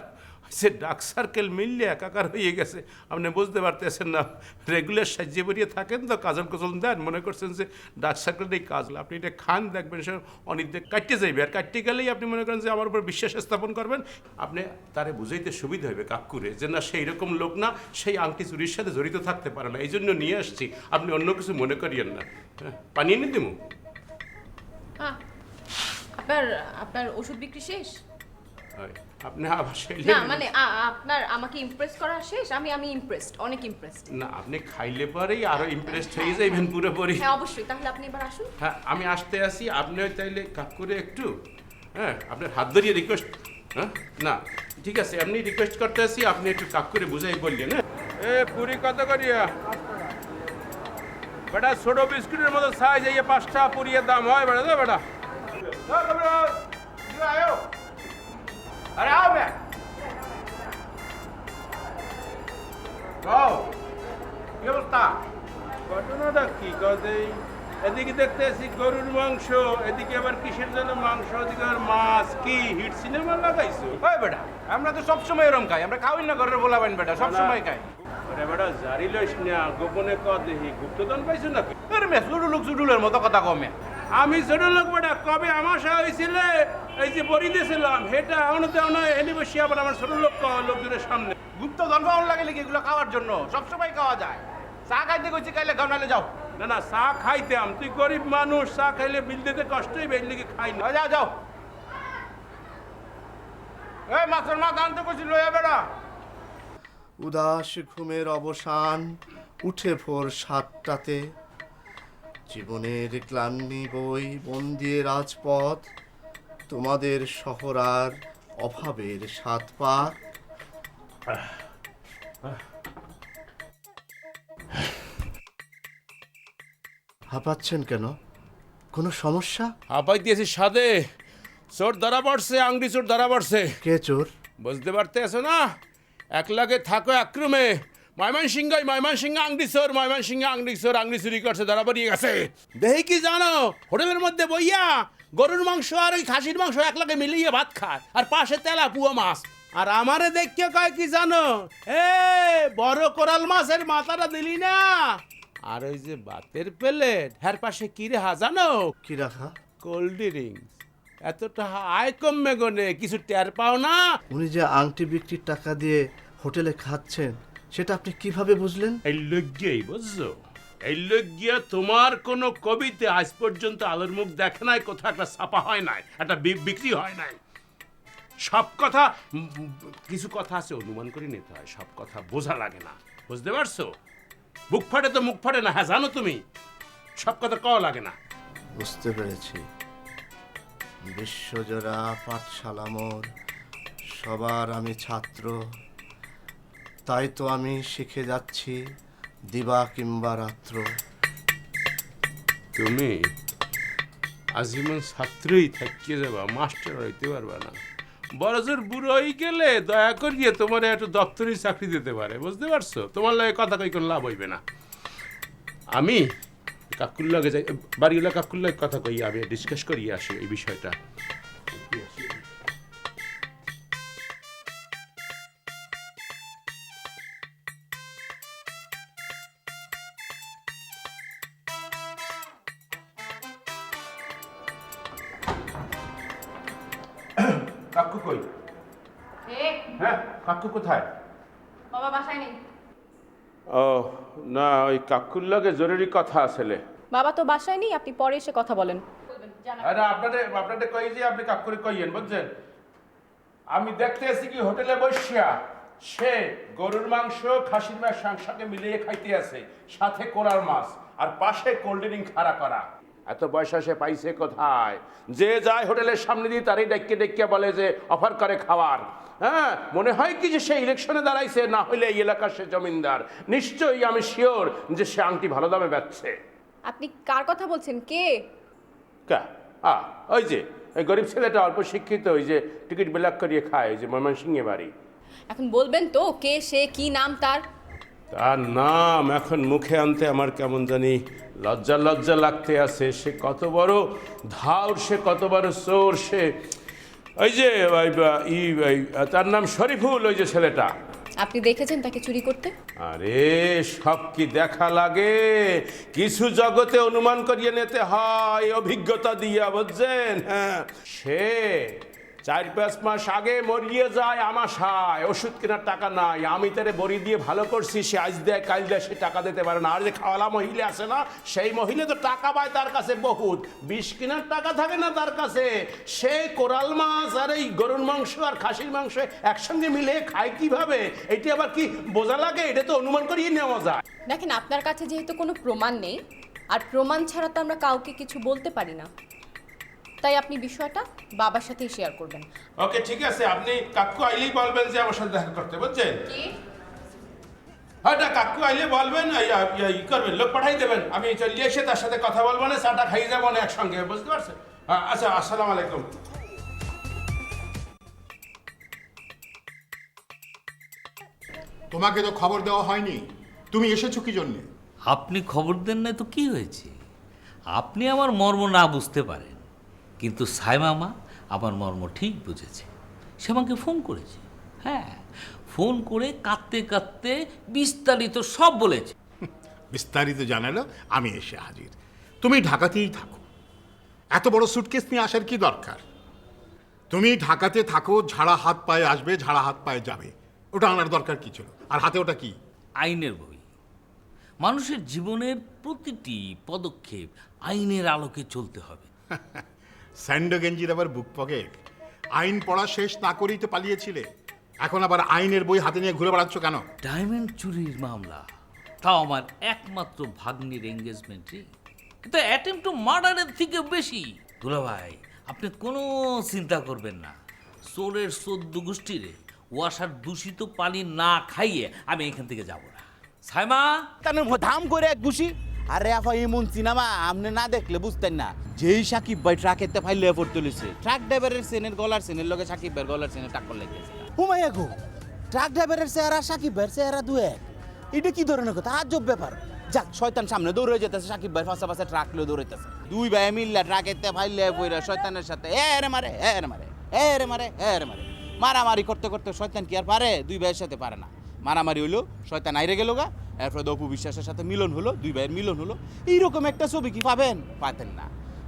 সে ডার্ক সার্কেল মিললে একাকার হয়ে গেছে। আপনি বুঝতে পারতেছেন না, রেগুলার সাজিয়ে বেরিয়ে থাকেন তো, কাজল কজল দেন, মনে করছেন যে ডার্ক সার্কেলটাই কাজ। আপনি এটা খান, দেখবেন সে অনেকদিন কাটতে যাইবে, আর কাটতে গেলেই আপনি মনে করেন যে আমার উপর বিশ্বাস স্থাপন করবেন। আপনি তারে বুঝাইতে সুবিধা হবে কাকুরে যে না সেই রকম লোক না, সেই আংটি চুরির সাথে জড়িত থাকতে পারে না, এই জন্য নিয়ে আসছি। আপনি অন্য কিছু মনে করিয়েন না। হ্যাঁ, পানি এনে দিমু? আপনার আপনার ওষুধ বিক্রি শেষ? আপনি আবার সেই না মানে আপনার আমাকে ইমপ্রেস করা শেষ? আমি ইমপ্রেসড, অনেক ইমপ্রেসড। না, আপনি খাইলে পরেই আরো ইমপ্রেসড হয়ে যাবেন পুরোপুরি। হ্যাঁ অবশ্যই, তাহলে আপনি এবার আসুন। হ্যাঁ, আমি আসতে আসি, আপনি তাইলে কাকুরে একটু, হ্যাঁ আপনার হাত ধরিয়ে রিকোয়েস্ট, হ্যাঁ না ঠিক আছে, আপনি রিকোয়েস্ট করতে আসি, আপনি একটু কাকুরে বুঝাই বললেন। হ্যাঁ পুরি কত করিয়া বেটা? ছোট বিস্কুটের মতো সাইজ, এই 5টা পুরিয়ের দাম হয় বেটা, তো বেটা। আরে আও ম্যা কি অবস্থা? ঘটনাটা কি কথা? এদিকে দেখতে আসি গরুর মাংস, এদিকে আবার কিসের জন্য মাংস, এদিকে আর মাছ। কি হিট সিনেমা লাগাইছো? ওই বেটা, আমরা তো সবসময় এরকম খাই, আমরা খাওয়াই না ঘরের বলাবেন বেটা, সবসময় খাই। আরে বেটা জারি লইস না, গোপনে ক দেখি গুপ্তধন পাইছো নাকি? আরে ম্যা চুডুলের মতো কথা কম ম্যা। আমি ছোট লোক বেটা, কবে আমাশা হয়েছিল এই যে বড়ি দিয়েছিলাম, হেটা এখনো দেও না, এনে বসে আবার আমার ছোট লোক লোকজনের সামনে। গুপ্ত ধন পাওয়ার লাগে নাকি এগুলো খাওয়ার জন্য? সবসময় খাওয়া যায়। চা খাইতে কইছি, খাইলে খাও, নাহলে যাও। না না, চা খাইতাম, তুই গরিব মানুষ, চা খাইলে বিল দিতে কষ্টই বের লিগে খাই না। যাও যাও, এই মাছের মাথা আনতে কইছি, লইয়া বেড়া। উদাস ঘুমের অবসান, উঠে ভোর 7টাতে, জীবনের ক্লান্তি বই বন্দিয়ে রাজপথ, তোমাদের শহর আর অভাবের 7 পাক। হাঁপাচ্ছেন কেন? কোনো সমস্যা? হাঁপাই দিয়েছি সাদে, চোর ধরা পড়ছে, আংটি চোর ধরা পড়ছে। কে চোর? বুঝতে পারতে আছো না? এক লাগে থাকো একরুমে, ময়মনসিংহ আংটি চোর, ময়মনসিংহ আংটি চোর, আংটি চুরি করছে, ধরা পড়িয়ে গেছে। দেখি কি জানো, হোটেলের মধ্যে বইয়া গরুর মাংস আর ওই খাসির মাংস এক লাগে মিলিয়ে ভাত খায়, আর পাশে তেলা পুয়া মাছ। আর আমারে দেখে কয় কি জানো, বড় কোরাল মাছের মাথাটা দিলি না, আর ওই যে ভাতের প্লেট, হ্যার পাশে কি রেখা জানো? কি রাখা? Cold drinks. এতটা আয় কমবে গনে, কিছু টের পাও না? উনি যে আংটি বিক্রির টাকা দিয়ে হোটেলে খাচ্ছেন, সেটা আপনি কিভাবে বুঝলেন? এই লজ্ঞাই বুঝছো, এই লজ্ঞা তোমার কোন কবিতে আজ পর্যন্ত আলোর মুখ দেখে নাই, কোথাও একটা ছাপা হয় নাই, একটা বিক্রি হয় নাই। সব কথা, কিছু কথা আছে অনুমান করে নিতে হয়, সব কথা বোঝা লাগে না, বুঝতে পারছো? বুক ফাটে তো মুখ ফাটে না, হ্যাঁ জানো তুমি, সব কথা কওয়া লাগে না। বুঝতে পেরেছি। বিশ্বজোড়া পাঠশালা মোর, সবার আমি ছাত্র, তাই তো আমি শিখে যাচ্ছি দিবা কিংবা রাত্র। তুমি আজীবন ছাত্রই থাকিয়ে যাবা, মাস্টার হইতে পারবা না। বড়জোর বুড়ো হয়ে গেলে দয়া করিয়ে তোমার একটু দপ্তরি চাকরি দিতে পারে, বুঝতে পারছো? তোমার লাগে কথা কই কোনো লাভ হইবে না। আমি কাকুর লাগে যাই, বাড়িওয়ালা কাকুর লাগে কথা কই, আমি ডিসকাস করিয়ে আসি এই বিষয়টা। কাকু কই? হ্যাঁ কাকু কোথায়? বাবা বাসায় নেই। ও না, ওই কাকুর লাগে জরুরি কথা আসলে। বাবা তো বাসায় নেই, আপনি পরে এসে কথা বলেন। আরে আপনাদের কই যে আপনি কাকুরে কইয়েন, বুঝছেন? আমি দেখতে আছি কি হোটেলে বসিয়া সে গরুর মাংস খাসির মাংস সঙ্গে মিলিয়ে খাইতে আছে, সাথে কোরাল মাছ, আর পাশে কোল্ড ড্রিঙ্ক খাড়া করা। এত পয়সা সে পাইছে কোথায়? যে যায় হোটেলের সামনে দিয়ে তারই ডেকে বলে যে অফার করে খাওয়ার। হ্যাঁ, মনে হয় কি যে সে ইলেকশনে দাঁড়াইছে, না হইলে এই এলাকার সে জমিনদার। নিশ্চয়ই আমি শিওর যে সে আংটি ভালো দামে বেচছে। আপনি কার কথা বলছেন? কে? ওই যে ওই গরিব ছেলেটা, অল্প শিক্ষিত, ওই যে টিকিট ব্ল্যাক করিয়ে খায়, ওই যে ময়মনসিংহে বাড়ি। এখন বলবেন তো কে সে, কি নাম তার? তার নাম এখন মুখে আনতে আমার কেমন জানি লজ্জা লাগতে আছে। সে কত বড় ধাউর, সে কত বড় চোর, সে ওই যে তার নাম শরীফুল, ওই যে ছেলেটা। আপনি দেখেছেন তাকে চুরি করতে? আরে সব কি দেখা লাগে, কিছু জগতে অনুমান করিয়ে নিতে হয় অভিজ্ঞতা দিয়া, বুঝছেন? হ্যাঁ, সে 4-5 মাস আগে মরিয়ে যায় আমাশায়, ওষুধ কেনার টাকা নাই। আমি তারে বড়ি দিয়ে ভালো করছি, সে আজ দেয় কাল দেয়, সে টাকা দিতে পারে না। আর যে খাওয়ালা মহিলা আছে না, সেই মহিলা তো টাকা পায় তার কাছে বহুত, 20 কেনার টাকা থাকে না তার কাছে। সে কোরাল মাছ আর এই গরুর মাংস আর খাসির মাংস একসঙ্গে মিলে খায় কিভাবে, এটি আবার কি বোঝা লাগে? এটা তো অনুমান করিয়ে নেওয়া যায়। দেখেন, আপনার কাছে যেহেতু কোনো প্রমাণ নেই, আর প্রমাণ ছাড়া তো আমরা কাউকে কিছু বলতে পারি না, তাই আপনি বিষয়টা বাবার সাথেই শেয়ার করবেন। ওকে, ঠিক আছে। আপনি কাকু আইলেই বলবেন যে আমার সাথে দেখা করতে, বুঝছেন? কি? হ্যাঁ, কাকু আইলে বলবেন, ই করবেন, লোক পাঠাই দেবেন। আমি চলে এসে তার সাথে কথা বলবো না, চাটা খাইয়ে যাবো না একসঙ্গে, বুঝতে পারছেন? আচ্ছা, আসসালামু আলাইকুম। তোমাকে তো খবর দেওয়া হয়নি, তুমি এসেছো কি জন্যে? আপনি খবর দেন না তো কি হয়েছে? আপনি আমার মর্ম না বুঝতে পারেন, কিন্তু সাইমামা আমার মর্ম ঠিক বুঝেছে। সে আমাকে ফোন করেছে, হ্যাঁ, ফোন করে কাঁদতে কাঁদতে বিস্তারিত সব বলেছে। বিস্তারিত জানালো, আমি এসে হাজির। তুমি ঢাকাতেই থাকো, এত বড় সুটকেস নিয়ে আসার কি দরকার? তুমি ঢাকাতে থাকো, ঝাড়া হাত পায়ে আসবে, ঝাড়া হাত পায়ে যাবে, ওটা আনার দরকার কি ছিল? আর হাতে ওটা কি? আইনের বই। মানুষের জীবনের প্রতিটি পদক্ষেপ আইনের আলোকে চলতে হবে। স্যান্ডো গেঞ্জির আবার বুক পকেট। আইন পড়া শেষ না করেই তো পালিয়েছিলে, এখন আবার আইনের বই হাতে নিয়ে ঘুরে বেড়াচ্ছ কেন? ডায়মন্ড চুরির মামলা, তাও আমার একমাত্র ভাগ্নির এঙ্গেজমেন্ট রিং। এটা অ্যাটেম্প টু মার্ডারের থেকে বেশি। দুলা ভাই, আপনি কোনো চিন্তা করবেন না, চোরের 14 গোষ্ঠীরে ওয়াসার দূষিত পানি না খাইয়ে আমি এখান থেকে যাব না। সাইমা, তার ধাম করে এক ঘুষি। আরে আফা, এমন সিনেমা আপনি না দেখলে বুঝতেন না। যেই সাকিব ভাই ট্রাকেতে ফাইলে পড়ে তুলেছে, ট্রাক ড্রাইভারের সেনের গলার সেনের লগে সাকিব ভাইয়ের গলার সেনের টাক্কর লেগেছে। হুমাইয়া গো, ট্রাক ড্রাইভারের চেহারা সাকিব ভাইয়ের চেহারা দু এক। এটা কি ধরনের কথা? আজব ব্যাপার। যাক, শয়তান সামনে দৌড়ে যেতেছে, সাকিব ভাই পাশে পাশে ট্রাক লিয়ে দৌড়াইতেছে। দুই ভাই মিল্লা ট্রাকেতে ফাইলে পড়ে শয়তানের সাথে এরে মারে, এরে মারে, এরে মারে, এরে মারে, মারামারি করতে করতে শয়তান কি আর পারে? দুই ভাইয়ের সাথে পারে না। মারামারি হইলো, শয়তান আইরে গেল গা, এরপরে অপু বিশ্বাসের সাথে মিলন হলো, দুই ভাইয়ের মিলন হলো। এইরকম একটা ছবি কি পাবেন? পাতেন না।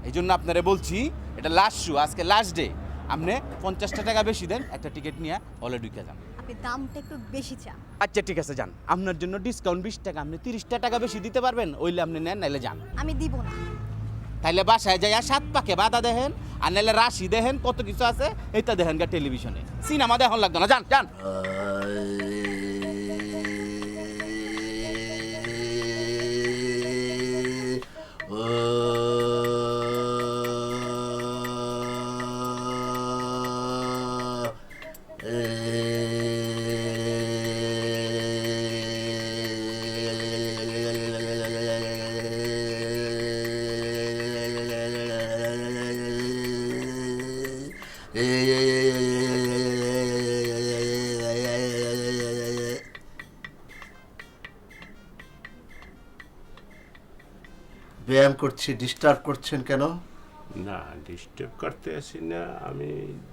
এই জন্য আপনারা বলছি, এটা লাস্ট শো, আজকে লাস্ট ডে। আপনি 50টা টাকা বেশি দেন, একটা টিকিট নিয়ে হলে ঢুকে যান। আপনি দামটা একটু বেশি চান। আচ্ছা ঠিক আছে, যান। আপনার জন্য ডিসকাউন্ট 20 টাকা, আপনি 30টা টাকা বেশি দিতে পারবেন? ওইলে আপনি নেন, নাইলে যান। আমি দিব না। তাইলে বাসায় যাই 7 পাকে বাধা দেখেন, আর নাইলে রাশি দেখেন, কত কিছু আছে এইটা দেখেন গা টেলিভিশনে। সিনেমা দেখুন লাগতো না, যান যান। ব্যায়াম করছি, ডিস্টার্ব করছেন কেন? না, ডিস্টার্ব করতে আসি না, আমি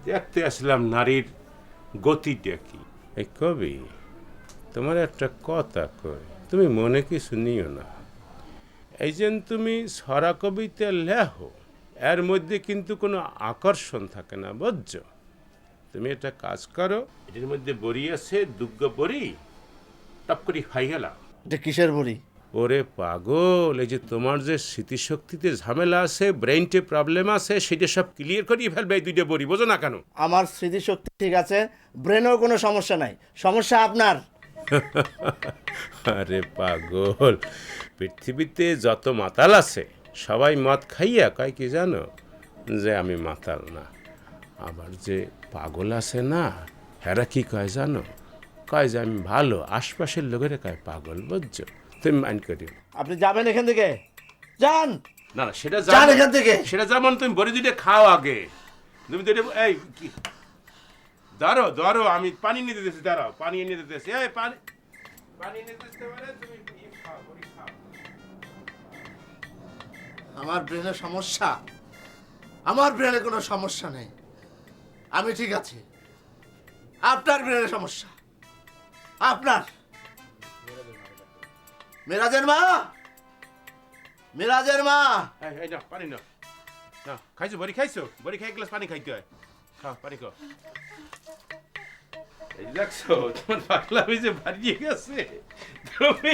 দেখতে আসলাম নারীর গতিটা কি। এই কবি, তোমার একটা কথা কই, তুমি মনে কিছু নিও না। এই যে তুমি ছড়া কবিতা লেখো, এর মধ্যে কিন্তু কোনো আকর্ষণ থাকে না, বুঝছো? তুমি একটা কাজ করো, এটার মধ্যে বড়ি আছে, দুগ্গ বড়ি, টপ করে খাই গেলাম। এটা কিসের বড়ি? ওরে পাগল, এই যে তোমার যে স্মৃতিশক্তিতে ঝামেলা আছে, ব্রেইনটে প্রবলেম আছে, সেটা সব ক্লিয়ার করিয়ে ফেলবে এই 2টা বড়ি, বোঝো না কেন? আমার স্মৃতিশক্তি ঠিক আছে, ব্রেনেও কোনো সমস্যা নাই, সমস্যা আপনার। আরে পাগল, পৃথিবীতে যত মাতাল আছে সবাই মদ খাইয়া কয় কি জানো, যে আমি মাতাল না। আবার যে পাগল আছে না, এরা কি কয় জানো, কয় যে আমি ভালো। আশপাশের লোকেরা কয় পাগল, বুঝছো? তুমি মাইন্ড করিও। আপনি যাবেন এখান থেকে, যান। না না, সেটা যান এখান থেকে। সেটা যেমন তুমি বড়ি 2টা খাও আগে। তুমি তো এই কি দাঁড়ো দাঁড়ো, আমি পানি নিতে দিতেছি, দাঁড়াও, পানি এনে দিতেছি। এই পানি এনে দিতে পারে, তুমি খাও, বড়ি খাও। আমার ব্রেনে সমস্যা? আমার ব্রেনে কোনো সমস্যা নেই। আমি ঠিক আছি। আপনার ব্রেনের সমস্যা, আপনার। মেরাজের মা, মেরাজের মা, এই না পানি না, না খাইছো বড়ি খাইছো? বড়ি খাই এক গ্লাস পানি খাইতে হয়। খাও পানি খাও। এই দেখছো তোমার পাগলামি যে বাড়িয়ে গেছে। তুমি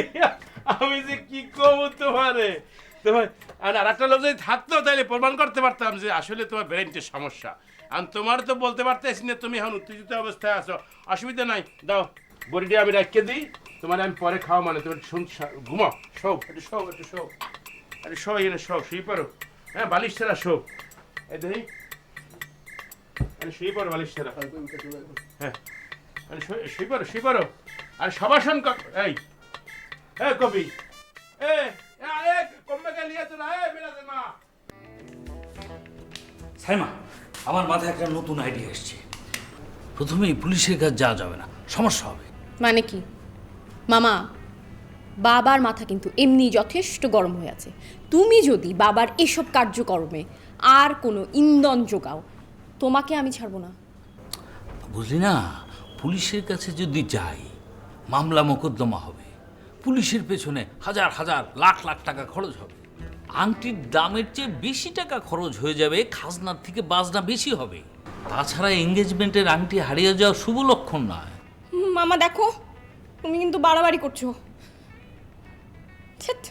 আমি যে কি কমু তোমারে, তোমার আর একটা লোক যদি থাকতো তাহলে প্রমাণ করতে পারতাম যে আসলে তোমার ব্রেনের সমস্যা। আর তোমার তো বলতে পারতেছি না, তুমি এখন উত্তেজিত অবস্থায় আছো। অসুবিধা নাই, দাও বড়িটা আমি রাখকে দিই, তোমার আমি পরে খাওয়া। মানে তোমার ঘুমাও, শোও একটু, শোও একটু, শোও আরে, শো এনে শো, শুয়ে পারো। হ্যাঁ বালিশ ছাড়া শো। এই দেখি শুয়ে পারো বালিশ ছাড়া। হ্যাঁ শুয়ে পারো, শুয়ে পারো। আর সবাসন এই কবি কমবে গেলিয়ে তোরা মেরাজের মা। সাইমা, আমার মাথায় একটা নতুন আইডিয়া এসছে। প্রথমেই পুলিশের কাছে যাওয়া যাবে না, সমস্যা হবে। মানে কি মামা? বাবার মাথা কিন্তু এমনি যথেষ্ট গরম হয়ে আছে। তুমি যদি বাবার এসব কার্যক্রমে আর কোনো ইন্ধন যোগাও, তোমাকে আমি ছাড়বো না। বুঝলি না, পুলিশের কাছে যদি যাই মামলা মোকদ্দমা হবে, পুলিশের পেছনে হাজার হাজার লাখ লাখ টাকা খরচ হবে, আংটির দামের চেয়ে বেশি টাকা খরচ হয়ে যাবে, খাজনার থেকে বাজনা বেশি হবে। তাছাড়া এঙ্গেজমেন্টের আংটি হারিয়ে যাওয়া শুভ লক্ষণ নয়। মামা দেখো, তুমি কিন্তু বাড়াবাড়ি করছো। ধ্যাৎ,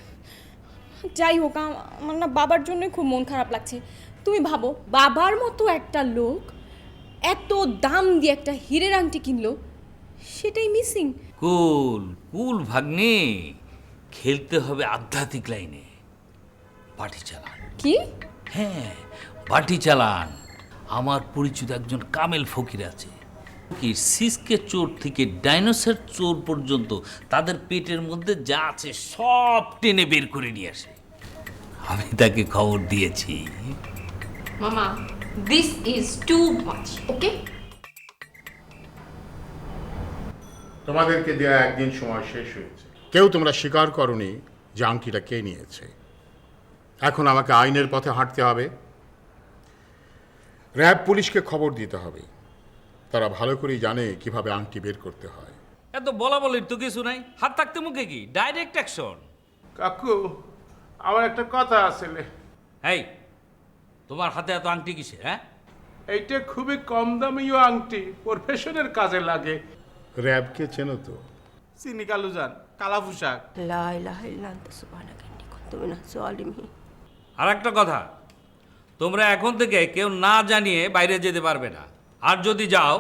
যাই হোক, আমার না বাবার জন্য খুব মন খারাপ লাগছে। তুমি ভাবো, বাবার মতো একটা লোক এত দাম দিয়ে একটা হীরের আংটি কিনলো, সেটাই মিসিং। কুল কুল ভাগ্নে, খেলতে হবে আধ্যাত্মিক লাইনে। বাটি চালান। কি? হ্যাঁ বাটি চালান। আমার পরিচিত একজন কামেল ফকির আছে, সিসকে চোর থেকে ডাইনোসর চোর পর্যন্ত তাদের পেটের মধ্যে যা আছে সব টেনে বের করে নিয়ে আসে। আমি তাকে খবর দিয়েছি। মামা, দিস ইজ টু মাচ, ওকে? তোমাদেরকে দেওয়া একদিন সময় শেষ হয়েছে। কেউ তোমরা স্বীকার করনি যে আংটিটা কে নিয়েছে। এখন আমাকে আইনের পথে হাঁটতে হবে। র্যাব পুলিশকে খবর দিতে হবে। তারা ভালো করেই জানে কিভাবে আংটি বের করতে হয়। এত বলা বলির তো কিছু নাই, হাত থাকতে মুখে কি, ডাইরেক্ট অ্যাকশন। কাকু, আমার একটা কথা আছে। এই তোমার হাতে এত আংটি কিসে? হ্যাঁ, এইটা খুবই কম দামিও আংটি, প্রফেশনের কাজে লাগে। র্যাবকে চেনো তো? চিনি কালুজান, কালা পোশাক। লা ইলাহা ইল্লা আনতা সুবহানাকা ইন্নী কুনতু মিনাজ জালিমিন। আর একটা কথা, তোমরা এখন থেকে কেউ না জানিয়ে বাইরে যেতে পারবে না। আর যদি যাও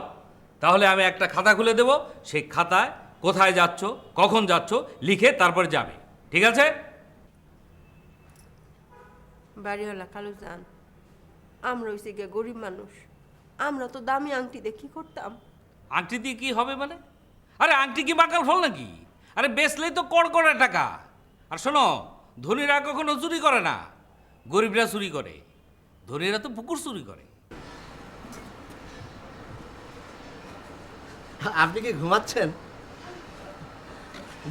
তাহলে আমি একটা খাতা খুলে দেব, সেই খাতায় কোথায় যাচ্ছ, কখন যাচ্ছ লিখে তারপর যাবে, ঠিক আছে? বাড়িওয়ালা কালুজান, আমরা হইছি গিয়ে গরিব মানুষ, আমরা তো দামি আংটি দিয়ে কি করতাম? আংটি দিয়ে কি হবে মানে? আরে আংটি কি বাকাল ফল নাকি? আরে বেচলেই তো কড়কড়া টাকা। আর শোনো, ধনীরা কখনো চুরি করে না, গরিবরা চুরি করে। ধনীরা তো পুকুর চুরি করে। আপনি কি ঘুমাচ্ছেন?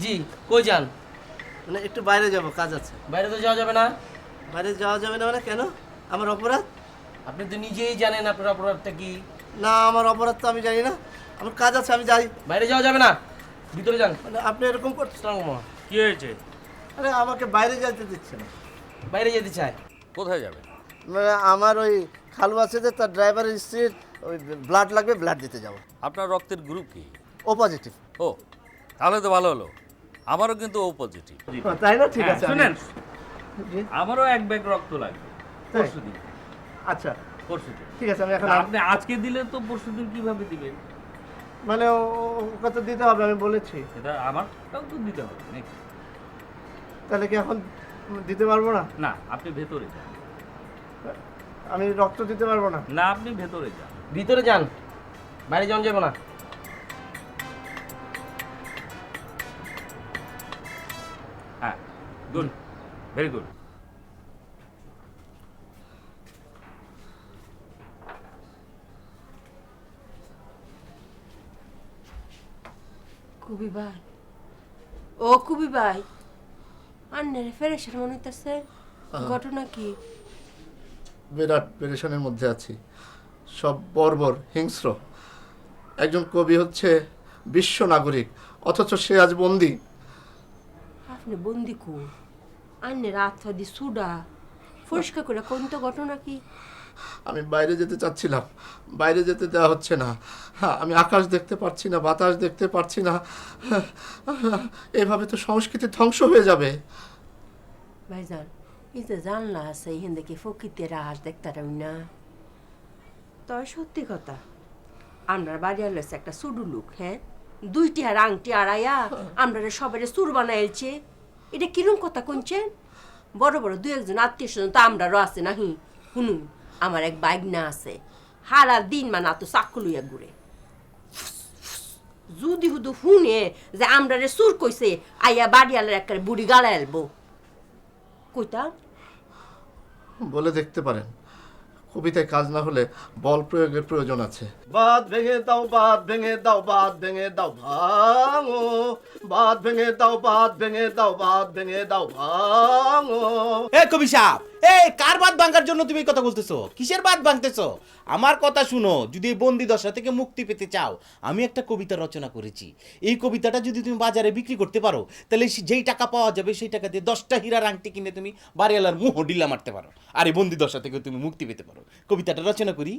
জি, কই যান? মানে একটু বাইরে যাব, কাজ আছে। বাইরে তো যাওয়া যাবে না। বাইরে যাওয়া যাবে না মানে কেন? আমার অপরাধ? আপনি তো নিজেই জানেন আপনার অপরাধটা কি। না, আমার অপরাধ তো আমি জানি না। আমার কাজ আছে, আমি যাই। বাইরে যাওয়া যাবে না, ভিতরে যান। মানে আপনি এরকম করছেন? কি হয়েছে? আরে আমাকে বাইরে যেতে দিচ্ছে না। বাইরে যেতে চায়? কোথায় যাবে? মানে আমার ওই খালু আছে যে, তার ড্রাইভারের স্ত্রীর ওই ব্লাড লাগবে, ব্লাড দিতে যাব। আপনার রক্তের গ্রুপ কি? ও পজিটিভ। ও, তাহলে তো ভালো হলো। আমারও কিন্তু ও পজিটিভ। তাই না? ঠিক আছে। শুনেন, আমারও এক ব্যাগ রক্ত লাগবে পরশুদিন। আচ্ছা পরশুদিন ঠিক আছে। আমি এখন আপনি আজকে দিলে তো পরশুদিন কিভাবে দিবেন? মানে ওকে তো দিতে হবে, আমি বলেছি। এটা আমারটাও তো দিতে হবে নাকি? তাহলে কি এখন দিতে পারবো না? না, আপনি ভেতরে যান। আমি রক্ত দিতে পারবো না? না, আপনি ভেতরে যান। ভিতরে যান, বাইরে যাওয়া যাবে না। হ্যাঁ, গুড, ভেরি গুড। কুবি ভাই, ও কুবি ভাই, আন্নের ফেরেশের মনে হইতাছে, ঘটনা কি? বিরাট পেরেশানের মধ্যে আছি। সব বর্বর, হিংস্র। একজন কবি হচ্ছে বিশ্ব নাগরিক, অথচ সে আজ বন্দী। আপনি বন্দি কোন? আন্নে রাত দি সুডা পরিষ্কার করে কোন তো ঘটনা কি? আমি বাইরে যেতে চাচ্ছিলাম, বাইরে যেতে দেওয়া হচ্ছে না। আমি আকাশ দেখতে পারছি না, বাতাস দেখতে পারছি না। এভাবে তো সংস্কৃতি ধ্বংস হয়ে যাবে। ভাইজান, এই যে জানলা আছে এখান থেকে ফকিতে রাহাস দেখতে পারি না। তবে সত্যি কথা, আমরা বাড়ি আলোছে একটা সুডু লুক, হ্যাঁ 2টি আর আংটি আড়াইয়া আমরা সবাই সুর বানাইছে। এটা কিরম কথা কোনছেন? বড় বড় 2-1 আত্মীয় স্বজন তো আমরারও আছে নাহি। শুনুন, আমার এক বাইগনা আছে, হারা দিন মানা তো চাকু লইয়া ঘুরে। যদি হুদু শুনে যে আমরা সুর কইছে, আইয়া বাড়িয়ালের একটা বুড়ি গালা এলবো। কইতা বলে দেখতে পারেন, কবিতায় কাজ না হলে বল প্রয়োগের প্রয়োজন আছে। বাদ ভেঙে দাও, বাদ ভেঙে দাও, বাদ ভেঙে দাও ভাঙো, বাদ ভেঙে দাও, বাদ ভেঙে দাও, বাদ ভেঙে দাও ভাঙো। এ কবি সাহেব, এই কার বাদ ভাঙার জন্য তুমি এই কথা বলতেছো? কিসের বাদ ভাঙতেছো? আমার কথা শুনো, যদি এই বন্দি দশা থেকে মুক্তি পেতে চাও, আমি একটা কবিতা রচনা করেছি। এই কবিতাটা যদি তুমি বাজারে বিক্রি করতে পারো, তাহলে যেই টাকা পাওয়া যাবে সেই টাকা দিয়ে 10টা হীরার আংটি কিনে তুমি বাড়িওয়ালার মুহ ডিলা মারতে পারো, আর এই বন্দি দশা থেকে তুমি মুক্তি পেতে পারো। কবিতাটা রচনা করি।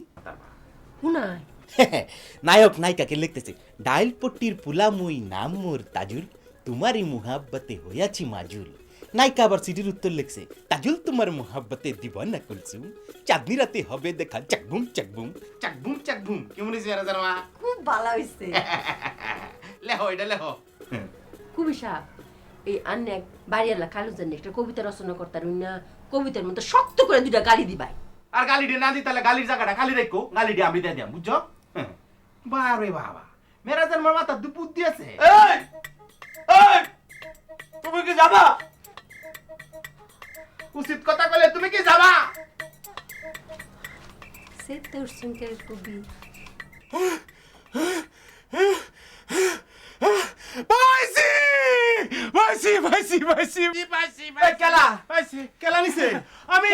নায়ক নায়িকাকে লিখতেছে, ডাইল পট্টির পুলামুই নাম মোর তাজুল, তোমারই মুহাব্বতে হইয়াছি মাজুল। নায়িকা আবার সিটির উত্তর লিখছে, তাজুল তোমার মুহাব্বতে দিবানা কুলসুম, চাঁদনি রাতে হবে দেখা চাকবুম চাকবুম চাকবুম চাকবুম। কেমন হয়েছে মা? খুব ভালো হয়েছে। লেখো এটা লেখো। খুবই সাপ, এই আন্নে বাড়িয়ালা কালু জানি একটা কবিতা রচনা করতার না, কবিতার মধ্যে শক্ত করে 2টা গালি দিবাই। আর গালিডে না দিই তাহলে গালির জায়গাটা খালি রেখো, গালিডে আমি দিয়ে দিলাম, বুঝছো? বারে বাবা, মেরা জন্মের মাথা দু বুদ্ধি আছে। এই এই তুমি কি যাবা? উচিত কথা কইলে তুমি কি যাবা? সে তোর সঙ্গে কবি পাইছি পাইছি পাইছি পাইছি পাইছি পাইছি। কেলা পাইছি, কেলা নিছে আমি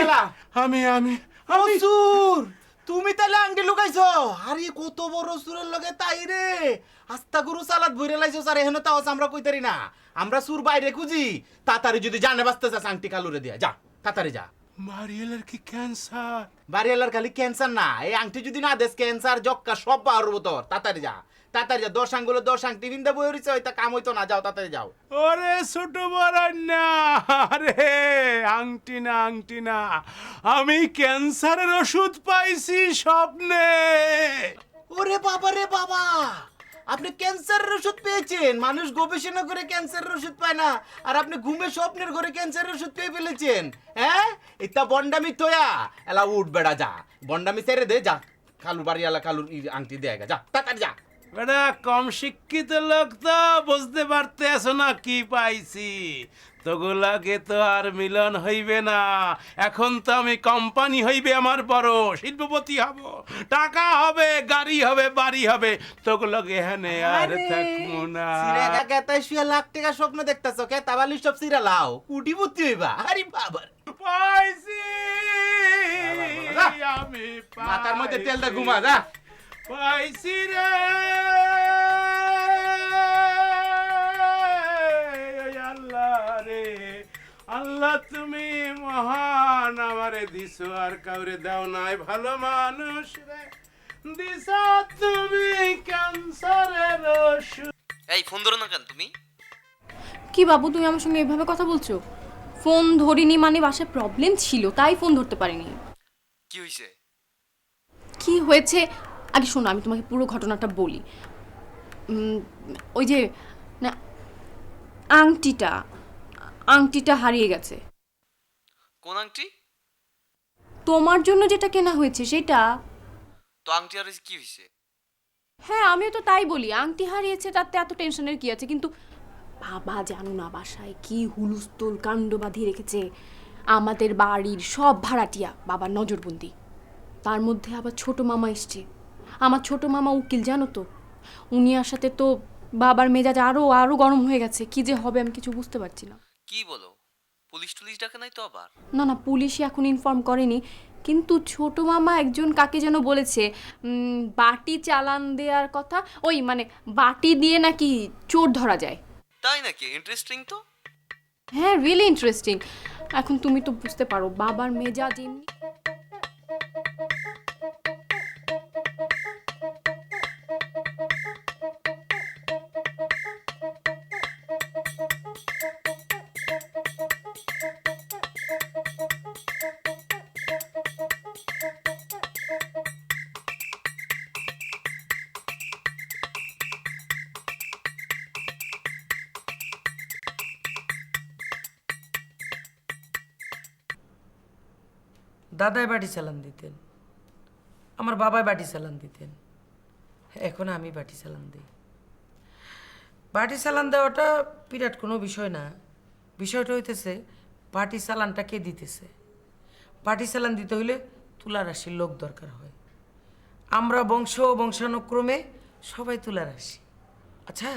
আমি আমি আমি সুর। তুমি তাহলে আংটি লুকাইছো? আরে কত বড় সুরের লগে তাই রে, আস্তা গুরু সালাদ ভরে লাইছো। স্যার এখানে তাও আমরা কইতারি না, আমরা সুর বাইরে খুঁজি। তাড়াতাড়ি যদি জানে বাঁচতে চাস আংটি কালুরে দিয়া যা, তাড়াতাড়ি যা। বাড়িওয়ালার কি ক্যান্সার? বাড়িওয়ালার খালি ক্যান্সার না, এই আংটি যদি না দেশ ক্যান্সার যক্কা সব বাড়বো তোর। তাড়াতাড়ি যা, তাড়াতাড়ি যা। 10 আঙ্গুলে 10 আংটি বিন্দা বই হইছে, ওইটা কাম হইতো না। যাও তাড়াতাড়ি যাও। ওরে ছোট বড় না, আরে আংটি না আংটি না, আমি ক্যান্সারের ওষুধ পাইছি স্বপ্নে। ওরে বাবা রে বাবা, আপনি ক্যান্সারের ওষুধ পেয়েছেন? মানুষ গবেষণা করে ক্যান্সারের ওষুধ পায় না, আর আপনি ঘুমে স্বপ্নের ঘরে ক্যান্সারের ওষুধ পেয়ে ফেলেছেন। হ্যাঁ, এটা বন্ডামি তোয়া। এলা উঠ বেড়া যা, বন্ডামি ছেড়ে দে যা। কালুর বাড়িওয়ালা কালুর আংটি দেয় যা, তাড়াতাড়ি যা। বেটা কম শিক্ষিত লোক তো বুঝতে পারতে আছো না কি পাইছি। তোগুলাকে তো আর মিলন হইবে না, এখন তো আমি কোম্পানি হইবে, আমার বড় শিল্পপতি হব, টাকা হবে, গাড়ি হবে, বাড়ি হবে। তোগুলোকে এখানে আর থাকবো না। সিরা কাকাতায় শুয়ে লাখ টাকা স্বপ্ন দেখতাছো, কে তাবালি সব সিরা লাও, কুটিপতি হইবা। আরে বাবা পাইছি আমি, মাথার মধ্যে তেলটা ঘুমা যা। পাইছি রে আল্লাহ রে, আল্লাহ তুমি মহান, আমারে দিছো আর কাউরে দাও নাই। ভালো মানুষ রে দিছো তুমি ক্যান্সারের ওষুধ। এই ফোন ধরো না কেন তুমি? কি বাবু, তুমি আমার সঙ্গে এভাবে কথা বলছো? ফোন ধরিনি মানে বাসায় প্রবলেম ছিল, তাই ফোন ধরতে পারিনি। কি হইছে? কি হয়েছে আগে শোনো, আমি তোমাকে পুরো ঘটনাটা বলি। ওই যে না, আংটিটা হারিয়ে গেছে। কোন আংটি? তোমার জন্য যেটা কেনা হয়েছে সেটা। তো আংটি আর কি হইছে? হ্যাঁ, আমিও তো তাই বলি, আংটি হারিয়েছে তাতে এত টেনশনের কি আছে। কিন্তু বাবা জানো না বাসায় কি হুলুস্থুল কাণ্ড বাঁধিয়ে রেখেছে। আমাদের বাড়ির সব ভাড়াটিয়া বাবার নজরবন্দি, তার মধ্যে আবার ছোট মামা এসছে। আমার ছোট মামা উকিল, জানো তো, উনি আসাতে তো বাবার মেজাজ আরো গরম হয়ে গেছে। কি যে হবে আমি কিছু বুঝতে পারছি না। কি বলো, পুলিশ টুলিশ ডাকে নাই তো আবার? না পুলিশই এখন ইনফর্ম করেনি, কিন্তু ছোট মামা একজন কাকে যেন বলেছে বাটি চালান দেওয়ার কথা, ওই মানে বাটি দিয়ে নাকি চোর ধরা যায়। তাই নাকি? ইন্টারেস্টিং তো। হ্যাঁ, রিয়েলি ইন্টারেস্টিং। এখন তুমি তো বুঝতে পারো বাবার মেজাজ এমনি। দাদাই বাটি চালান দিতেন, আমার বাবাই বাটি চালান দিতেন, এখন আমি বাটি চালান দিই। বাটি চালান দেওয়াটা বিরাট কোনো বিষয় না, বিষয়টা হইতেছে বাটি চালানটা কে দিতেছে। বাটি চালান দিতে হইলে তুলা রাশির লোক দরকার হয়। আমরা বংশানুক্রমে সবাই তুলা রাশি। আচ্ছা,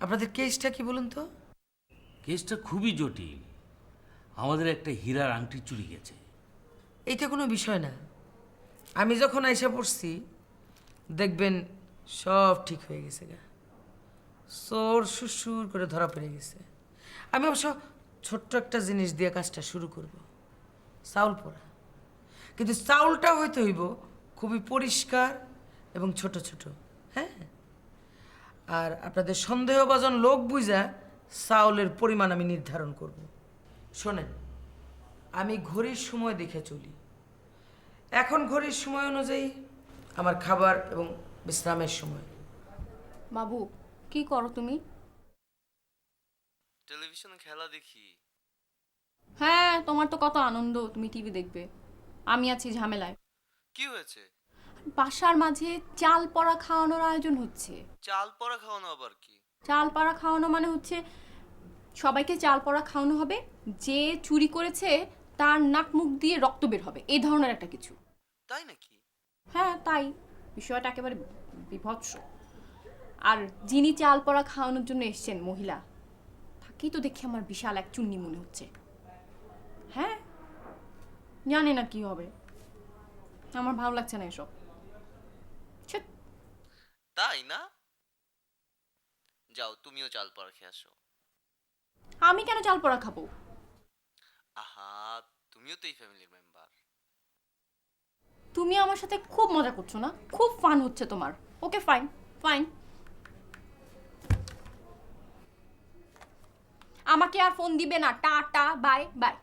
আপনাদের কেসটা কি বলুন তো? কেসটা খুবই জটিল। আমাদের একটা হীরার আংটি চুরি গেছে। এইটা কোনো বিষয় না, আমি যখন আইসা পড়ছি দেখবেন সব ঠিক হয়ে গেছে গা। চোর সুর করে ধরা পড়ে গেছে। আমি অবশ্য ছোট্ট একটা জিনিস দিয়ে কাজটা শুরু করব, চাউল পোড়া। কিন্তু চাউলটা হইতে হইব খুবই পরিষ্কার এবং ছোট ছোট। হ্যাঁ, আর আপনাদের সন্দেহভাজন লোক বুঝা চাউলের পরিমাণ আমি নির্ধারণ করব। শোনেন, আমি ঘড়ির সময় দেখে চলি। এখন ঘড়ির সময় অনুযায়ী আমার খাবার এবং বিশ্রামের সময়। বাবু, কি করো তুমি? টেলিভিশনে খেলা দেখি। হ্যাঁ, তোমার তো কত আনন্দ, তুমি টিভি দেখবে। আমি আছি ঝামেলায়। কি হয়েছে? বাসার মাঝে চাল পড়া খাওয়ানোর আয়োজন হচ্ছে। চাল পড়া খাওয়ানো আবার কি? চাল পড়া খাওয়ানো মানে হচ্ছে সবাইকে চাল পড়া খাওয়ানো হবে, যে চুরি করেছে তার নাক মুখ দিয়ে রক্ত বের হবে, এই ধরনের একটা কিছু। তাই নাকি? হ্যাঁ তাই, বিষয়টা একেবারে বিভৎস। আর যিনি চাল পড়া খাওয়ানোর জন্য এসছেন মহিলা, তাকেই তো দেখে আমার বিশাল এক চুন্নি মনে হচ্ছে। হ্যাঁ, জানি না কি হবে, আমার ভালো লাগছে না এসব। তাই না? যাও, তুমিও চাল পড়া খেয়ে আসো। আমি কেন চাল পড়া খাবো? আহা, তুমিও তো এই ফ্যামিলির মেম্বার। তুমি আমার সাথে খুব মজা করছো না? খুব ফান হচ্ছে তোমার। ওকে, ফাইন ফাইন। আমাকে আর ফোন দিবে না। Tata, bye bye.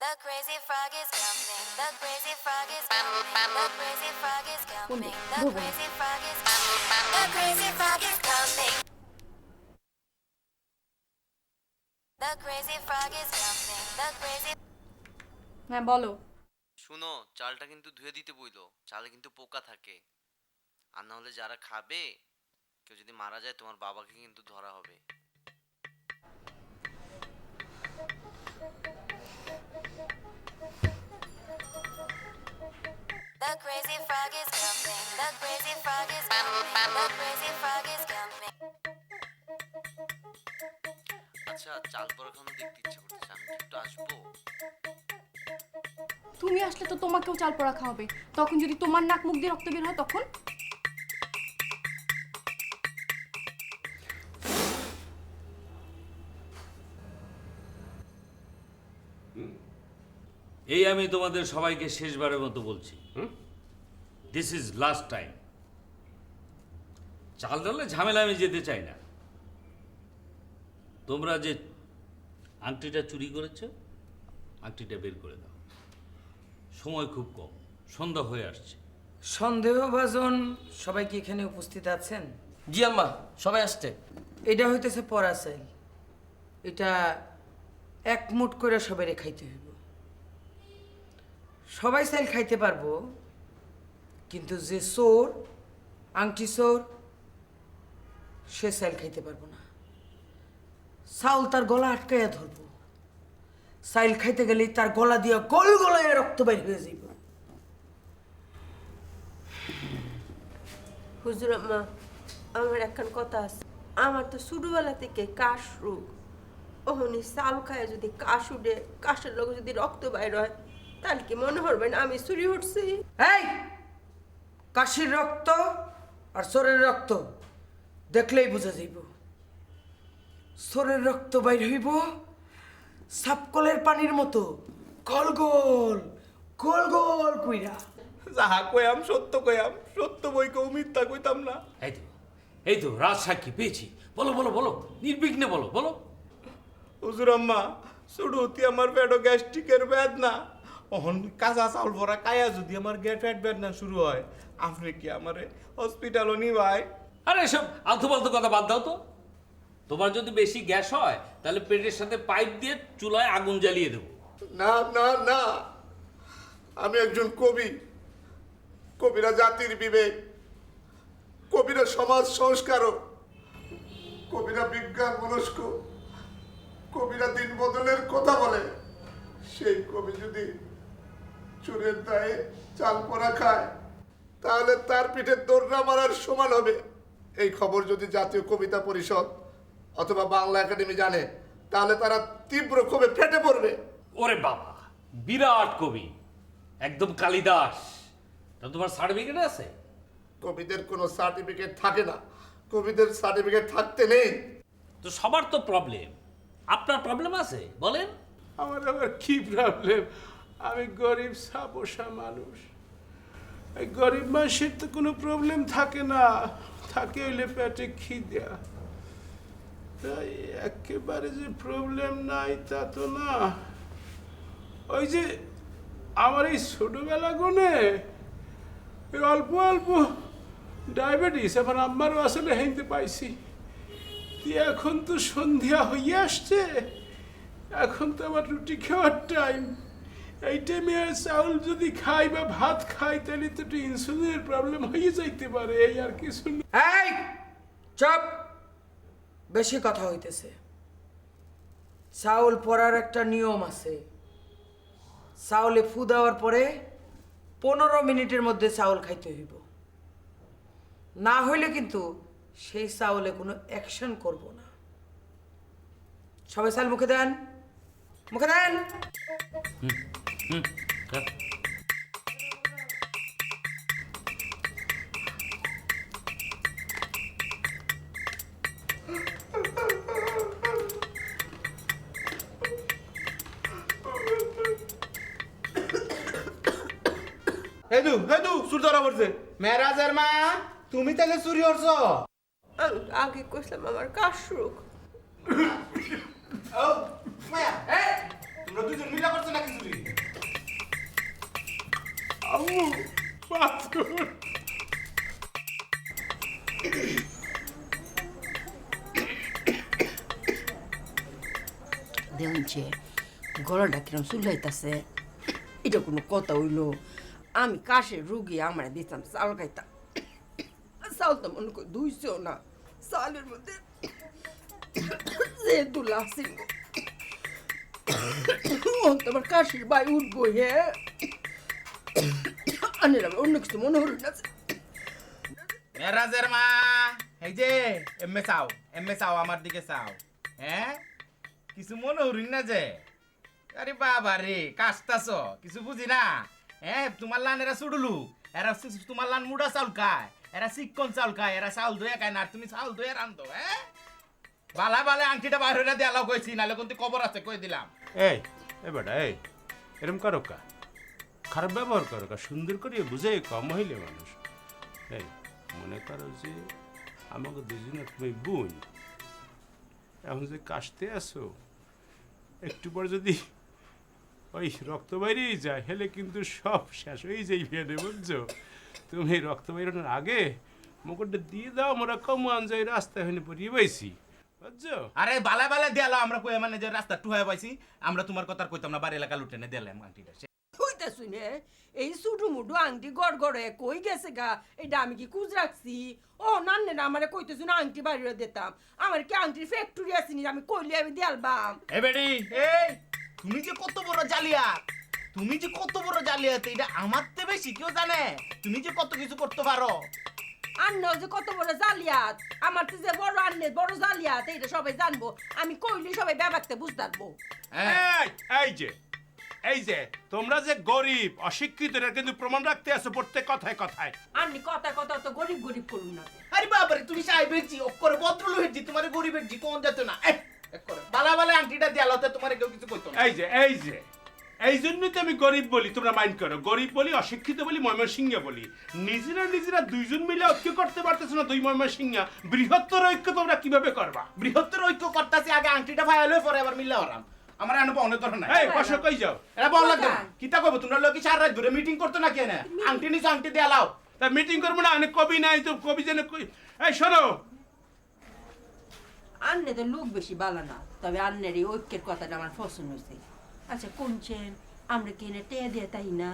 The crazy frog is coming. The crazy frog is coming. The crazy frog is coming. The crazy frog is coming. The crazy frog is coming. The crazy frog is coming. The crazy. হ্যাঁ বলো। শুনো, চালটা কিন্তু ধুয়ে দিতে বইলো। চালে কিন্তু পোকা থাকে, আর না হলে যারা খাবে, কেউ যদি মারা যায়, তোমার বাবাকে কিন্তু ধরা হবে। The crazy frog is coming. The crazy frog is coming. The crazy frog is coming. আচ্ছা, চাল পড়া খাওয়ানো দেখতে ইচ্ছে করতেছে, আমি কি একটু আসবো? তুমি আসলে তো তোমাকেও চাল পড়া খাওয়াবে, তখন যদি তোমার নাক মুখ দিয়ে রক্ত বের হয় তখন? এই আমি তোমাদের সবাইকে শেষবারের মতো বলছি, দিস ইজ লাস্ট টাইম। চাল ডালে ঝামেলা আমি যেতে চাই না। তোমরা যে আংটিটা চুরি করেছো, আংটিটা বের করে দাও। সময় খুব কম, সন্ধ্যা হয়ে আসছে। সন্দেহভাজন সবাই কি এখানে উপস্থিত আছেন? জি আম্মা, সবাই আসছে। এটা হইতেছে পড়া চাইল, এটা এক মুঠ করে সবাই খাইতে হইব। সবাই চাইল খাইতে পারবো, কিন্তু যে চোর, আংটি চোর, সে চাইল খাইতে পারবো না। চাউল তার গলা আটকাইয়া ধরবো, চাইল খাইতে গেলেই তার গলা দিয়া গল গলায় রক্ত বাইর হয়ে যাইব। হুজুর আম্মা, আমার একখান কথা আছে। আমার তো ছোটবেলা থেকে কাশ রোগ, ওহনি চাল খায় যদি কাশ উঠে, কাশের লোক যদি রক্ত বাইর হয়, তাহলে কি মনে হবে না আমি চুরি উঠছি? এই কাশির রক্ত আর সোরের রক্ত দেখলেই বোঝা যাইব। সোরের রক্ত বাইর হইব সাপকলের পানির মতো গোল গোল গোল গোল কইরা। যাহা কয়াম সত্য কয়াম, সত্য বই কেউ মিথ্যা কইতাম না। এই তো রাজ সাক্ষী পেয়েছি, বলো বলো বলো, নির্বিঘ্নে বলো বলো। হুজুর আম্মা, শুরুতে আমার পেটো গ্যাস্ট্রিকের বেদনা, অহন কাঁচা চাউল ভরা কায়া যদি আমার পেট বেদনা শুরু হয়, আপনি কি আমারে হসপিটালও নিবাই? আরে সব আলতু ফালতু কথা বাদ দাও তো। তোমার যদি বেশি গ্যাস হয় তাহলে পেটের সাথে পাইপ দিয়ে চুলায় আগুন জ্বালিয়ে দেবো। না না না, আমি একজন কবি। কবিরা জাতির বিবেক, কবিরা সমাজ সংস্কারক, কবিরা বিজ্ঞান মনস্ক, কবিরা দিন বদলের কথা বলে। সেই কবি যদি চোরের দায়ে চাল পরা খায়, তাহলে তার পিঠে দৌড়া মারার সমান হবে। এই খবর যদি জাতীয় কবিতা পরিষদ অথবা বাংলা একাডেমি জানে, তাহলে তারা তীব্র ক্ষোভে ফেটে পড়বে। ওরে বাবা, বিরাট কবি, একদম কালিদাস। তা তোমার সার্টিফিকেট আছে? কবিদের কোনো সার্টিফিকেট থাকে না, কবিদের সার্টিফিকেট থাকতে নেই। তো সবার তো প্রবলেম, আপনার প্রবলেম আছে বলেন? আমার আবার কি প্রবলেম? আমি গরিব সাপোসা মানুষ। এই গরিব মানুষের তো কোনো প্রবলেম থাকে না, থাকে হইলে পেটে খিদা। তাই একেবারে যে প্রবলেম নাই তা তো না। ওই যে আমার এই ছোটবেলা গুনে অল্প অল্প ডায়াবেটিস, এখন আমারও আসলে হেঁতে পাইছি। এখন তো সন্ধ্যা হয়ে আসছে, এখন তো আবার রুটি খাওয়ার টাইম। এই টাইমে চাউল যদি খাই বা ভাত খাই, তাহলে তো একটু ইনসুলিনের প্রবলেম হয়ে যাইতে পারে, এই আর কিছু না। এই চুপ, বেশি কথা হইতেছে। চাউল পড়ার একটা নিয়ম আছে। চাউলে ফু দেওয়ার পরে 15 মিনিটের মধ্যে চাউল খাইতে হইব, না হইলে কিন্তু সেই চাউলে কোনো অ্যাকশন করব না। সবাই চাল মুখে দেন, মুখে দেন। হেদু হেদু সুর ধরা পড়ছে। মেরাজের মা, তুমি তাহলে চুরি করছো? আমি তো আগে কইছিলাম আমার কাশ রোগ। ও মায়া, তোমরা দুজন মিলা করছো নাকি চুরি? আম্মু পাথর। দেখছে গলাটা কিরম চুলাইতেছে, এটা কোনো কথা হইলো? আমি কাশের রুগী, আমার দিতাম চাউল খাইতাম। চাউল তো মনে করি ধুইছেও না, চাউলের মধ্যে যে দুলা ছিল। তোমার কাশির বাই উঠবো, হ্যাঁ আনের আমার অন্য কিছু মনে হলো না। মেরাজের মা, এই যে এমএ চাও আমার দিকে চাও। হ্যাঁ, কিছু মনে হরিন না যে? আরে বাবা রে, কাশতাছ কিছু বুঝি না। হ্যাঁ, তোমার লান এরা ছুডুলু, এরা তোমার লান মুড়া চাউল খায়, এরা চিকন চাউল খায়, এরা চাউল ধুয়ে খায় না, আর তুমি চাউল ধুয়ে রান্ধো। হ্যাঁ, বালা বালা আংটিটা বার হইরা দেয়ালাও কইছি, নাহলে কিন্তু কবর আছে কই দিলাম। এই বেটা, এই এরম করো কা, খারাপ ব্যবহার করো কা, সুন্দর করে বুঝে কম হইলে মানুষ। এই মনে করো যে আমাকে দুজনে তুমি বোন, এখন যে কাশতে আসো, একটু পর যদি ওই রক্ত বাইরেই যায়, হেলে কিন্তু সব শেষ হয়ে যাই ফেলে, বুঝছো? তুমি রক্ত বাইরানোর আগে মুকুটটা দিয়ে দাও, মোরা কম আনজাই রাস্তায় হইলে পড়িয়ে পাইছি, বুঝছো? আরে বালা বালা দেয়ালা আমরা কই, মানে যে রাস্তা টুহায় পাইছি, আমরা তোমার কথা কইতাম না, বাড়ি এলাকা লুটে নে দিলাম আংটিটা। হইতা শুনে এই ছোটো মুটো আংটি গড় গড়ে কই গেছে গা, এটা আমি কি খুঁজ রাখছি? ও নান্নে না আমারে কইতেছ না আংটি বাড়িয়ে দিতাম, আমার কি আংটির ফ্যাক্টরি আছে নি আমি কইলে আমি দিয়ালবাম? এ বেডি, এই তুমি যে কত বড় জালিয়াত, তুমি যে কত বড় জালিয়াত, এটা আমার তে বেশি কেউ জানে? তুমি যে কত কিছু করতে পারো, আন্নাও যে কত বড় জালিয়াত, আমার তো যে বড় আন্নে বড় জালিয়াত, এইটা সবাই জানবো। আমি কইলে সবাই ব্যাপারটা বুঝতে পারবো। এই যে তোমরা যে গরিব অশিক্ষিত এর কিন্তু প্রমাণ রাখতে আছো প্রত্যেক কথায় কথায়। আন্নি কথা কথা তো গরিব গরিব করুন না। আরে বাবারে তুমি সাহেবের জি অক্ষরে ভদ্রলোকের জি তোমার গরিবের জি কোন যেত না। বালা বালা আংটিটা দেয়ালতে তোমার কেউ কিছু কইতো না। এই জন্যই তো আমি গরিব বলি, তোমরা মাইন্ড করো। গরিব বলি, অশিক্ষিত বলি, ময়মনসিংহ বলি। নিজেরা দুইজন মিলে ঐক্য করতে পারতেছ না। দুই ময়মনসিংহ বৃহত্তর ঐক্য তোমরা কিভাবে করবা? বৃহত্তর ঐক্য করতেছে, আগে আংটিটা ফাইল হয়ে পরে আবার মিললে হরাম। আমার এনে পাওনে ধরে না। এই বসো, কই যাও? এরা বল লাগবে না। কিতা কইবো তোমরা লোক কি সারা রাত ধরে মিটিং করতে না কেন? আংটি নিছে আংটি দেয়ালাও। তা মিটিং করব না, আমি কবি নাই তো কবি জানে কই। এই শোনো, আন্নে তো লোক বেশি বালা না, তবে আন্নের এই ঐক্যের কথাটা আমার পছন্দ হয়েছে। আচ্ছা কোনছেন আমরা কি এনে টেয়া দিয়ে তাই না?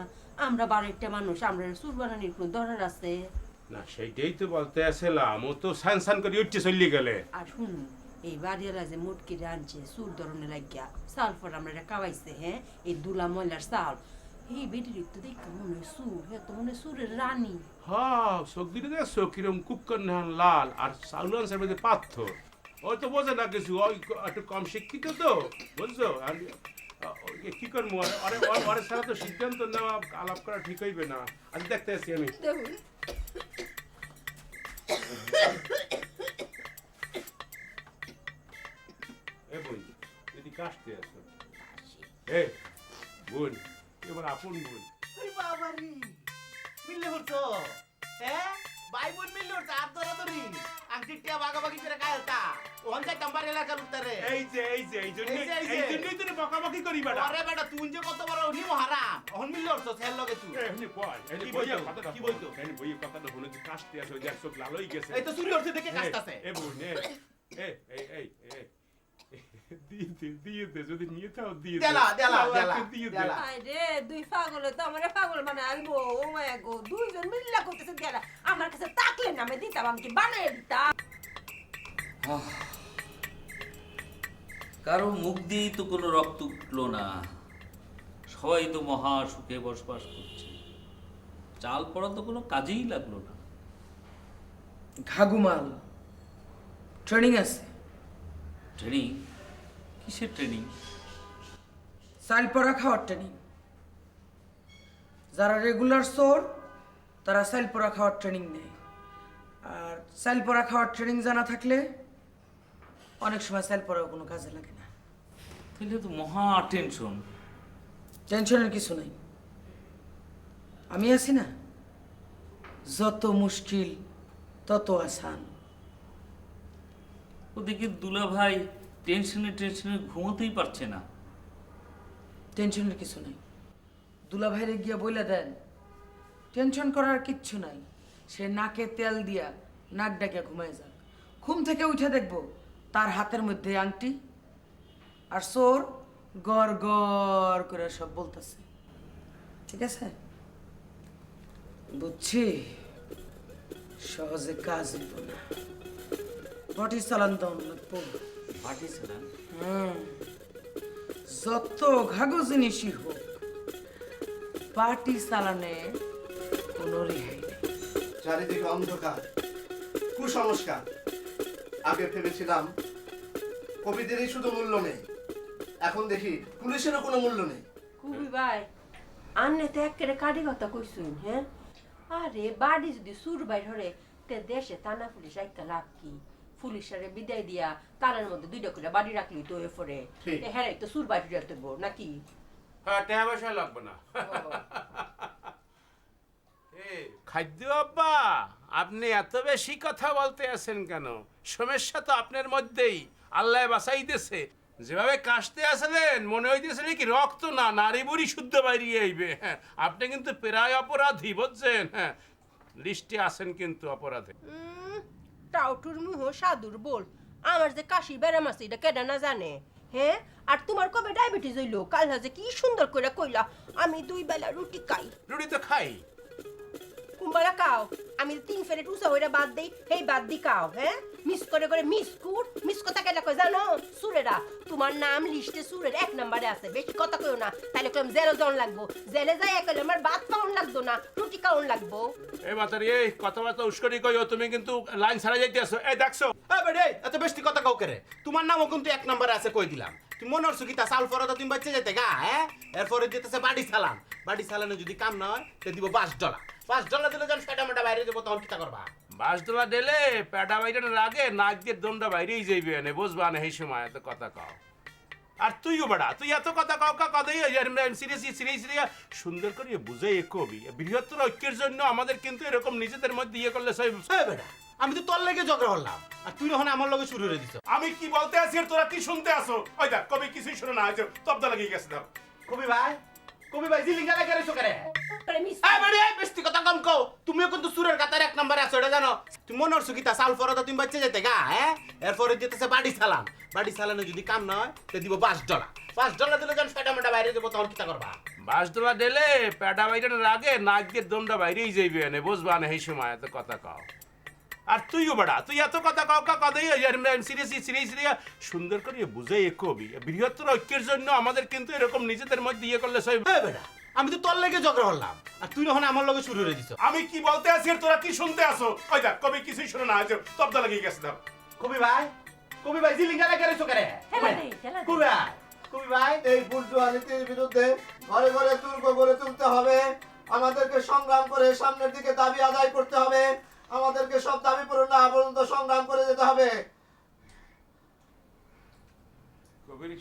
আমরা বারেকটা মানুষ, আমরা সুর বানানির কোনো দরকার আছে? না সেইটাই তো বলতে আসলাম। ও তো সান করে উঠছে চলে গেলে। আর শুনুন, এই বাড়িওয়ালা যে মুটকিটা আনছে সুর ধরনের লাগিয়া সালফার আমরা এটা কাবাইছে, হ্যাঁ, এই দুলা ময়লার চাল, এই বেটির তো দেখতে মনে হয় সুর, হ্যাঁ তো মনে হয় সুরের রানী। হ্যাঁ, চোখ দিলে দেখছো কিরম কুক্কর নেহান লাল, আর চাউলান সাহেবের পাথর। ওই তো বোঝে না কিছু, ওই একটু কম শিক্ষিত তো, বুঝছো? কি করবো, ওরে ছাড়া তো সিদ্ধান্ত নেওয়া আলাপ করা ঠিক হইবে না। আচ্ছা দেখতে আসছি আমি। এ বোন, যদি কাশতে আসো। এ বোন, এবার আপন বোন। আরে বাবারে, মিললে হতো, হ্যাঁ? ভাই বোন মিললে হতো, আর ধরাধরি আংটি টিয়া ভাগাভাগি করে খাইতা। ওখান যাই টাম্বার এলাকার উত্তরে। এই জন্যই তো বকাবকি করি বেটা। আরে বেটা তুই যে কত বড় উনি হারাম, ওখান মিললে হতো ছেল লগে তুই। এমনি বল, কি বইতো কথাটা, কি বইতো? এমনি বইয়ের কথাটা বলে তুই কাশতে আসো, দেখ চোখ লাল হয়ে গেছে। এই তো চুরি হচ্ছে দেখে কাশতাছে। এ বোন, দিয়ে দে, যদি নিয়ে থাও দিয়ে দে। দিয়ে দে। আরে দুই পাগলে তো আমারে পাগল বানায় আলবো। ও মায়া গো, দুইজন মিল্লা করতেছে দেলা। আমার কাছে তাকলে না আমি দিতাম, আমি কি বানায় দিতাম। কারো মুখ দিয়েই তো কোনো রক্ত উঠলো না, সবাই তো মহা সুখে বসবাস করছে। চাল পড়া তো কোনো কাজেই লাগলো না। ঘাগুমাল ট্রেনিং আছে। ট্রেনিং? কিসের ট্রেনিং? চাল পড়া খাওয়ার ট্রেনিং। যারা রেগুলার সোর তারা চাল পড়া খাওয়ার ট্রেনিং নেয়। আর চাল পড়া খাওয়ার ট্রেনিং জানা থাকলে অনেক সময় চাল পড়াও কোনো কাজে লাগে না। তাহলে তো মহা টেনশন। টেনশনের কিছু নাই, আমি আছি না। যত মুশকিল তত আসান। ওদিকে দুলা ভাই টেনশনে ঘুমোতেই পারছে না। টেনশনের কিছু নাই, দুলা ভাইরে গিয়া বইলা দেন টেনশন করার কিচ্ছু নাই। সে নাকে তেল দিয়া নাক ডাকিয়া ঘুমায় যাক। ঘুম থেকে উঠে দেখবো তার হাতের মধ্যে আংটি, আর চোর গড় গড় করে সব বলতেছে। ঠিক আছে, বুঝছি সহজে কাজ হইব না। বটি চালান দাও লাগবো। বাটি চালান? যত ঘাগো জিনিসই হোক, পার্টি চালানে কোনো রেহাই নেই। চারিদিকে অন্ধকার, কুসংস্কার। আগে ভেবেছিলাম কবিদেরই শুধু মূল্য নেই, এখন দেখি পুলিশেরও কোনো মূল্য নেই। কুবি ভাই, আন্নে তো একেবারে কাটি কথা কইছুন, হ্যাঁ? আরে বাড়ি যদি সুর বাইর হরে, তে দেশে থানা পুলিশ একটা লাভ কি? পুলিশারে বিদায় দিয়া তারের মধ্যে দুইটা করে বাড়ি রাখলি তো এ ফরে। হ্যাঁ, তো সুর বাইর হতে নাকি? হ্যাঁ, টাকা পয়সা লাগবে না। খাদ্য আব্বা, আপনি এত বেশি কথা বলতে আছেন কেন? সমস্যা তো আপনার মধ্যেই, আল্লাহ বাঁচাই দিয়েছে। যেভাবে কাশতে আসলেন মনে হইতেছে কি রক্ত না, নারী বুড়ি শুদ্ধ বাইরিয়ে আইবে। হ্যাঁ, আপনি কিন্তু প্রায় অপরাধী, বুঝছেন? হ্যাঁ, লিস্টে আছেন কিন্তু অপরাধে। টাউটুর মুহ সাধুর বল, আমার যে কাশি ব্যারাম আছে এটা কেডা না জানে, হ্যাঁ? আর তোমার কবে ডায়াবেটিস হইলো? কাল যে কি সুন্দর করে কইলা আমি 2 বেলা রুটি খাই। রুটি তো খাই, কুম্বারা খাও আমি 3 ফেরেট উসা হইরা বাদ দেই এই বাদ দি খাও হ্যাঁ মিস করে মিস কথা কেন কই জানো সুরেরা তোমার নাম লিস্টে সুরের 1 নম্বরে আছে বেশি কথা কইও না তাইলে কইম জেলে জন লাগবো জেলে যাই একলে আমার ভাত খাওন লাগতো না রুটি খাওন লাগবো এই মাতারি এই কথাবার্তা উস্করি কইও তুমি কিন্তু লাইন ছাড়া যাইতে আছো এই দেখছো এই বেডে এত বেশি কথা কাউ করে তোমার নামও কিন্তু 1 নম্বরে আছে কই দিলাম তুমি মনে হচ্ছে কি তা সাল ফরদা তুমি বাচ্চা যেতে গা হ্যাঁ এরপরে দিতেছে বাড়ি চালানো যদি কাম না হয় তে দিব $5 দিলে যখন সেটা মোটা বাইরে দেবো তখন কিতা করবা বাসদোলা দিলে পেটা বাইরের আগে নাক দিয়ে দণ্ডা বাইরেই যাইবে এনে বুঝবা না এই সময় এত কথা কও আর তুইও বেড়া তুই এত কথা কও কদাই সিরিয়াসলি সুন্দর করে বুঝাই কবি বৃহত্তর ঐক্যের জন্য আমাদের কিন্তু এরকম নিজেদের মধ্যে ইয়ে করলে সব বেড়া আমি তো তোর লেগে ঝগড়া হলাম আর তুই যখন আমার লগে শুরু করে দিছ আমি কি বলতে আছি আর তোরা কি শুনতে আসো ওই দেখ কবি কিছুই শুনে না হয়েছে তবদা লাগিয়ে গেছে দাও কবি ভাই জিলিঙ্গা লাগে রেছো করে এই বেড়ে বেশি কথা কম কও তুমিও কিন্তু সুরের কাতার 1 নম্বরে আছো এটা জানো তুমি মনে হচ্ছে কি তা সাল ফরদা তুমি বাচ্চা যেতে গা হ্যাঁ এরপরে দিতেছে বাড়ি চালানো যদি কাম না হয় তে দিব $5 দিলে যখন সেটা মোটা বাইরে দেবো তখন কিতা করবা বাসদোলা দিলে পেটা বাইরের আগে নাক দিয়ে দণ্ডা বাইরেই যাইবে এনে বুঝবা না এই সময় এত কথা কও আর তুইও বেড়া তুই এত কথা কও কদাই সিরিয়াসলি সুন্দর করে বুঝাই কবি বৃহত্তর ঐক্যের জন্য আমাদের কিন্তু এরকম নিজেদের মধ্যে ইয়ে করলে সব বেড়া আমি তো তোর লেগে ঝগড়া হলাম আর তুই যখন আমার লগে শুরু করে দিছ আমি কি বলতে আছি আর তোরা কি শুনতে আসো ওই দেখ কবি কিছুই শুনে না হয়েছে তবদা লাগিয়ে গেছে দাও কবি ভাই জিলিঙ্গা লাগে রেছো করে কবি ভাই এই বুর্জোয়া নীতির বিরুদ্ধে ঘরে ঘরে দুর্গ গড়ে তুলতে হবে আমাদেরকে সংগ্রাম করে সামনের দিকে দাবি আদায় করতে হবে আমাদেরকে সব দাবি পূরণ না পর্যন্ত সংগ্রাম করে যেতে হবে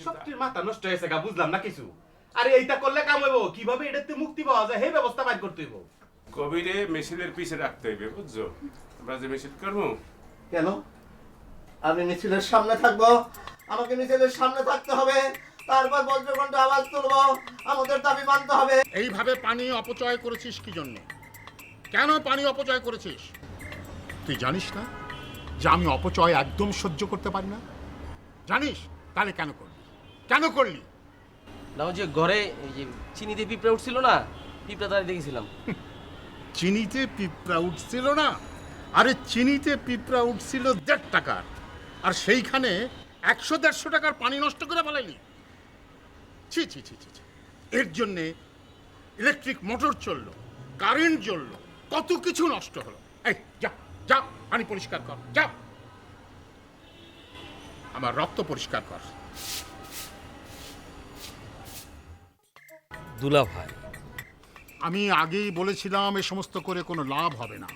সবটির মাথা নষ্ট হয়েছে গা বুঝলাম না কিছু আরে এইটা করলে কাম হইব কিভাবে এটাতে মুক্তি পাওয়া যায় সেই ব্যবস্থা বাইর করতে হইব কবিরে মেশিনের পিছে রাখতে হইবে বুঝছো আমরা যে মেশিন করবো কেন আমি মিছিলের সামনে থাকবো আমাকে মিছিলের সামনে থাকতে হবে তারপর বজ্রকণ্ঠে আওয়াজ তুলবো আমাদের দাবি মানতে হবে এইভাবে পানি অপচয় করেছিস কি জন্য কেন পানি অপচয় করেছিস তুই জানিস না যে আমি অপচয় একদম সহ্য করতে পারি না জানিস তাহলে কেন করলি না ওই যে ঘরে এই যে চিনিতে পিঁপড়া উঠছিল না পিঁপড়া তারা দেখেছিলাম চিনিতে পিঁপড়া উঠছিল না আরে চিনিতে পিঁপড়া উঠছিল 1.5 টাকার আর সেইখানে 100-150 টাকার পানি নষ্ট করে ফেলাইলি ছি এর জন্যে ইলেকট্রিক মোটর চললো কারেন্ট জ্বললো কত কিছু নষ্ট হলো এই যা পানি পরিষ্কার কর যা আমার রক্ত পরিষ্কার কর দুলা ভাই আমি আগেই বলেছিলাম এ সমস্ত করে কোনো লাভ হবে না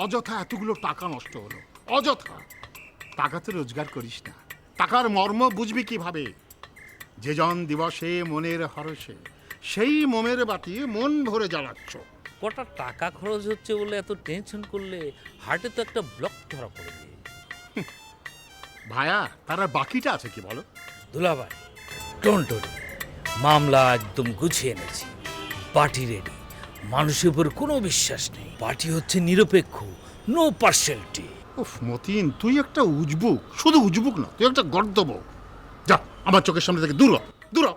অযথা এতগুলো টাকা নষ্ট হলো অযথা টাকা তো রোজগার করিস না টাকার মর্ম বুঝবি কিভাবে যে জন দিবসে মনের হরসে সেই মোমের বাতি মন ভরে জ্বালাচ্ছ কটা টাকা খরচ হচ্ছে বলে এত টেনশন করলে হার্টে তো একটা ব্লক ধরা পড়বে ভায়া তার আর বাকিটা আছে কি বলো দুলা ভাই ডোন্ট ওরি মামলা একদম গুছিয়ে এনেছি পার্টি রেডি মানুষের উপর কোনো বিশ্বাস নেই পার্টি হচ্ছে নিরপেক্ষ নো পার্সিয়ালিটি উফ মতিন তুই একটা উজবুক শুধু উজবুক না তুই একটা গর্দব যা আমার চোখের সামনে থেকে দূর হ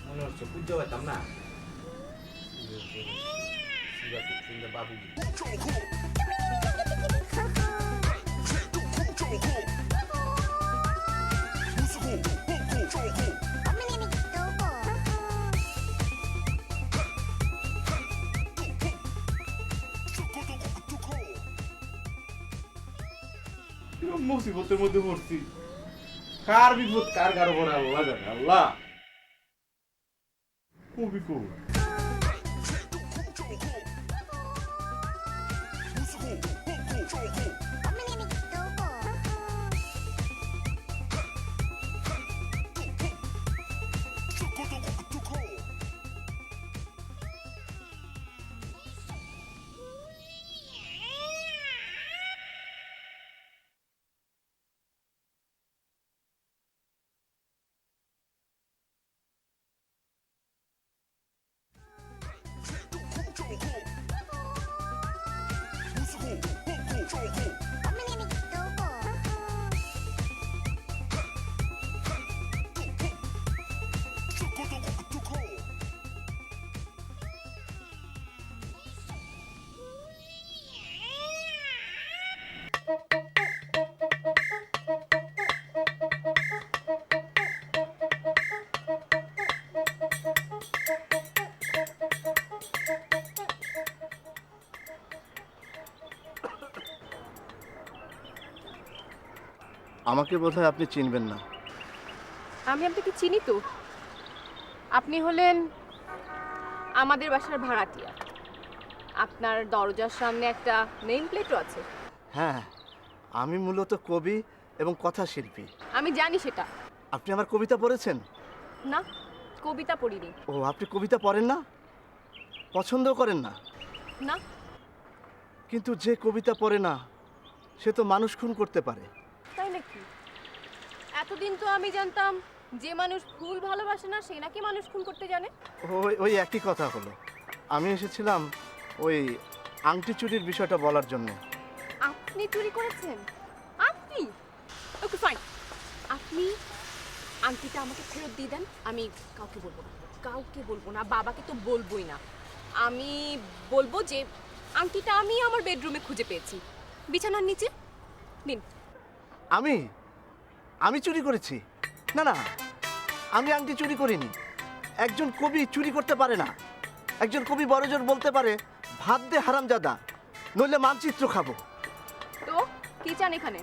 মনে হচ্ছে বুঝতে পারতাম না বাবু মুসিবতের মধ্যে পড়ছি কার বিপদ কার কারো পরে আল্লাহ জানে আল্লাহ কবি কবি আমাকে বোধহয় আপনি চিনবেন না। আমি আপনাকে চিনি তো। আপনি হলেন আমাদের বাসার ভাড়াটিয়া। আপনার দরজার সামনে একটা নেম প্লেটও আছে। হ্যাঁ, আমি মূলত কবি এবং কথাশিল্পী। আমি জানি সেটা। আপনি আমার কবিতা পড়েছেন? না, কবিতা পড়িনি। ও, আপনি কবিতা পড়েন না? পছন্দ করেন না? না। কিন্তু যে কবিতা পড়ে না সে তো মানুষ খুন করতে পারে। তাই নাকি? এতদিন তো আমি জানতাম যে মানুষ ফুল ভালোবাসে না সে নাকি মানুষ খুন করতে জানে। ওই একই কথা হলো। আমি এসেছিলাম ওই আংটি চুরির বিষয়টা বলার জন্য। আপনি চুরি করেছেন? আপনি? ওকে ফাইন, আপনি আংটিটা আমাকে ফেরত দিয়ে দেন। আমি কাউকে বলবো না, কাউকে বলবো না, বাবাকে তো বলবোই না। আমি বলবো যে আংটিটা আমি আমার বেডরুমে খুঁজে পেয়েছি, বিছানার নিচে। নিন। আমি চুরি করেছি? না না, আমি আংটি চুরি করিনি। একজন কবি চুরি করতে পারে না। একজন কবি বড়জোর বলতে পারে, ভাত দে হারামজাদা, নইলে মানচিত্র খাবো। তো কি চান এখানে?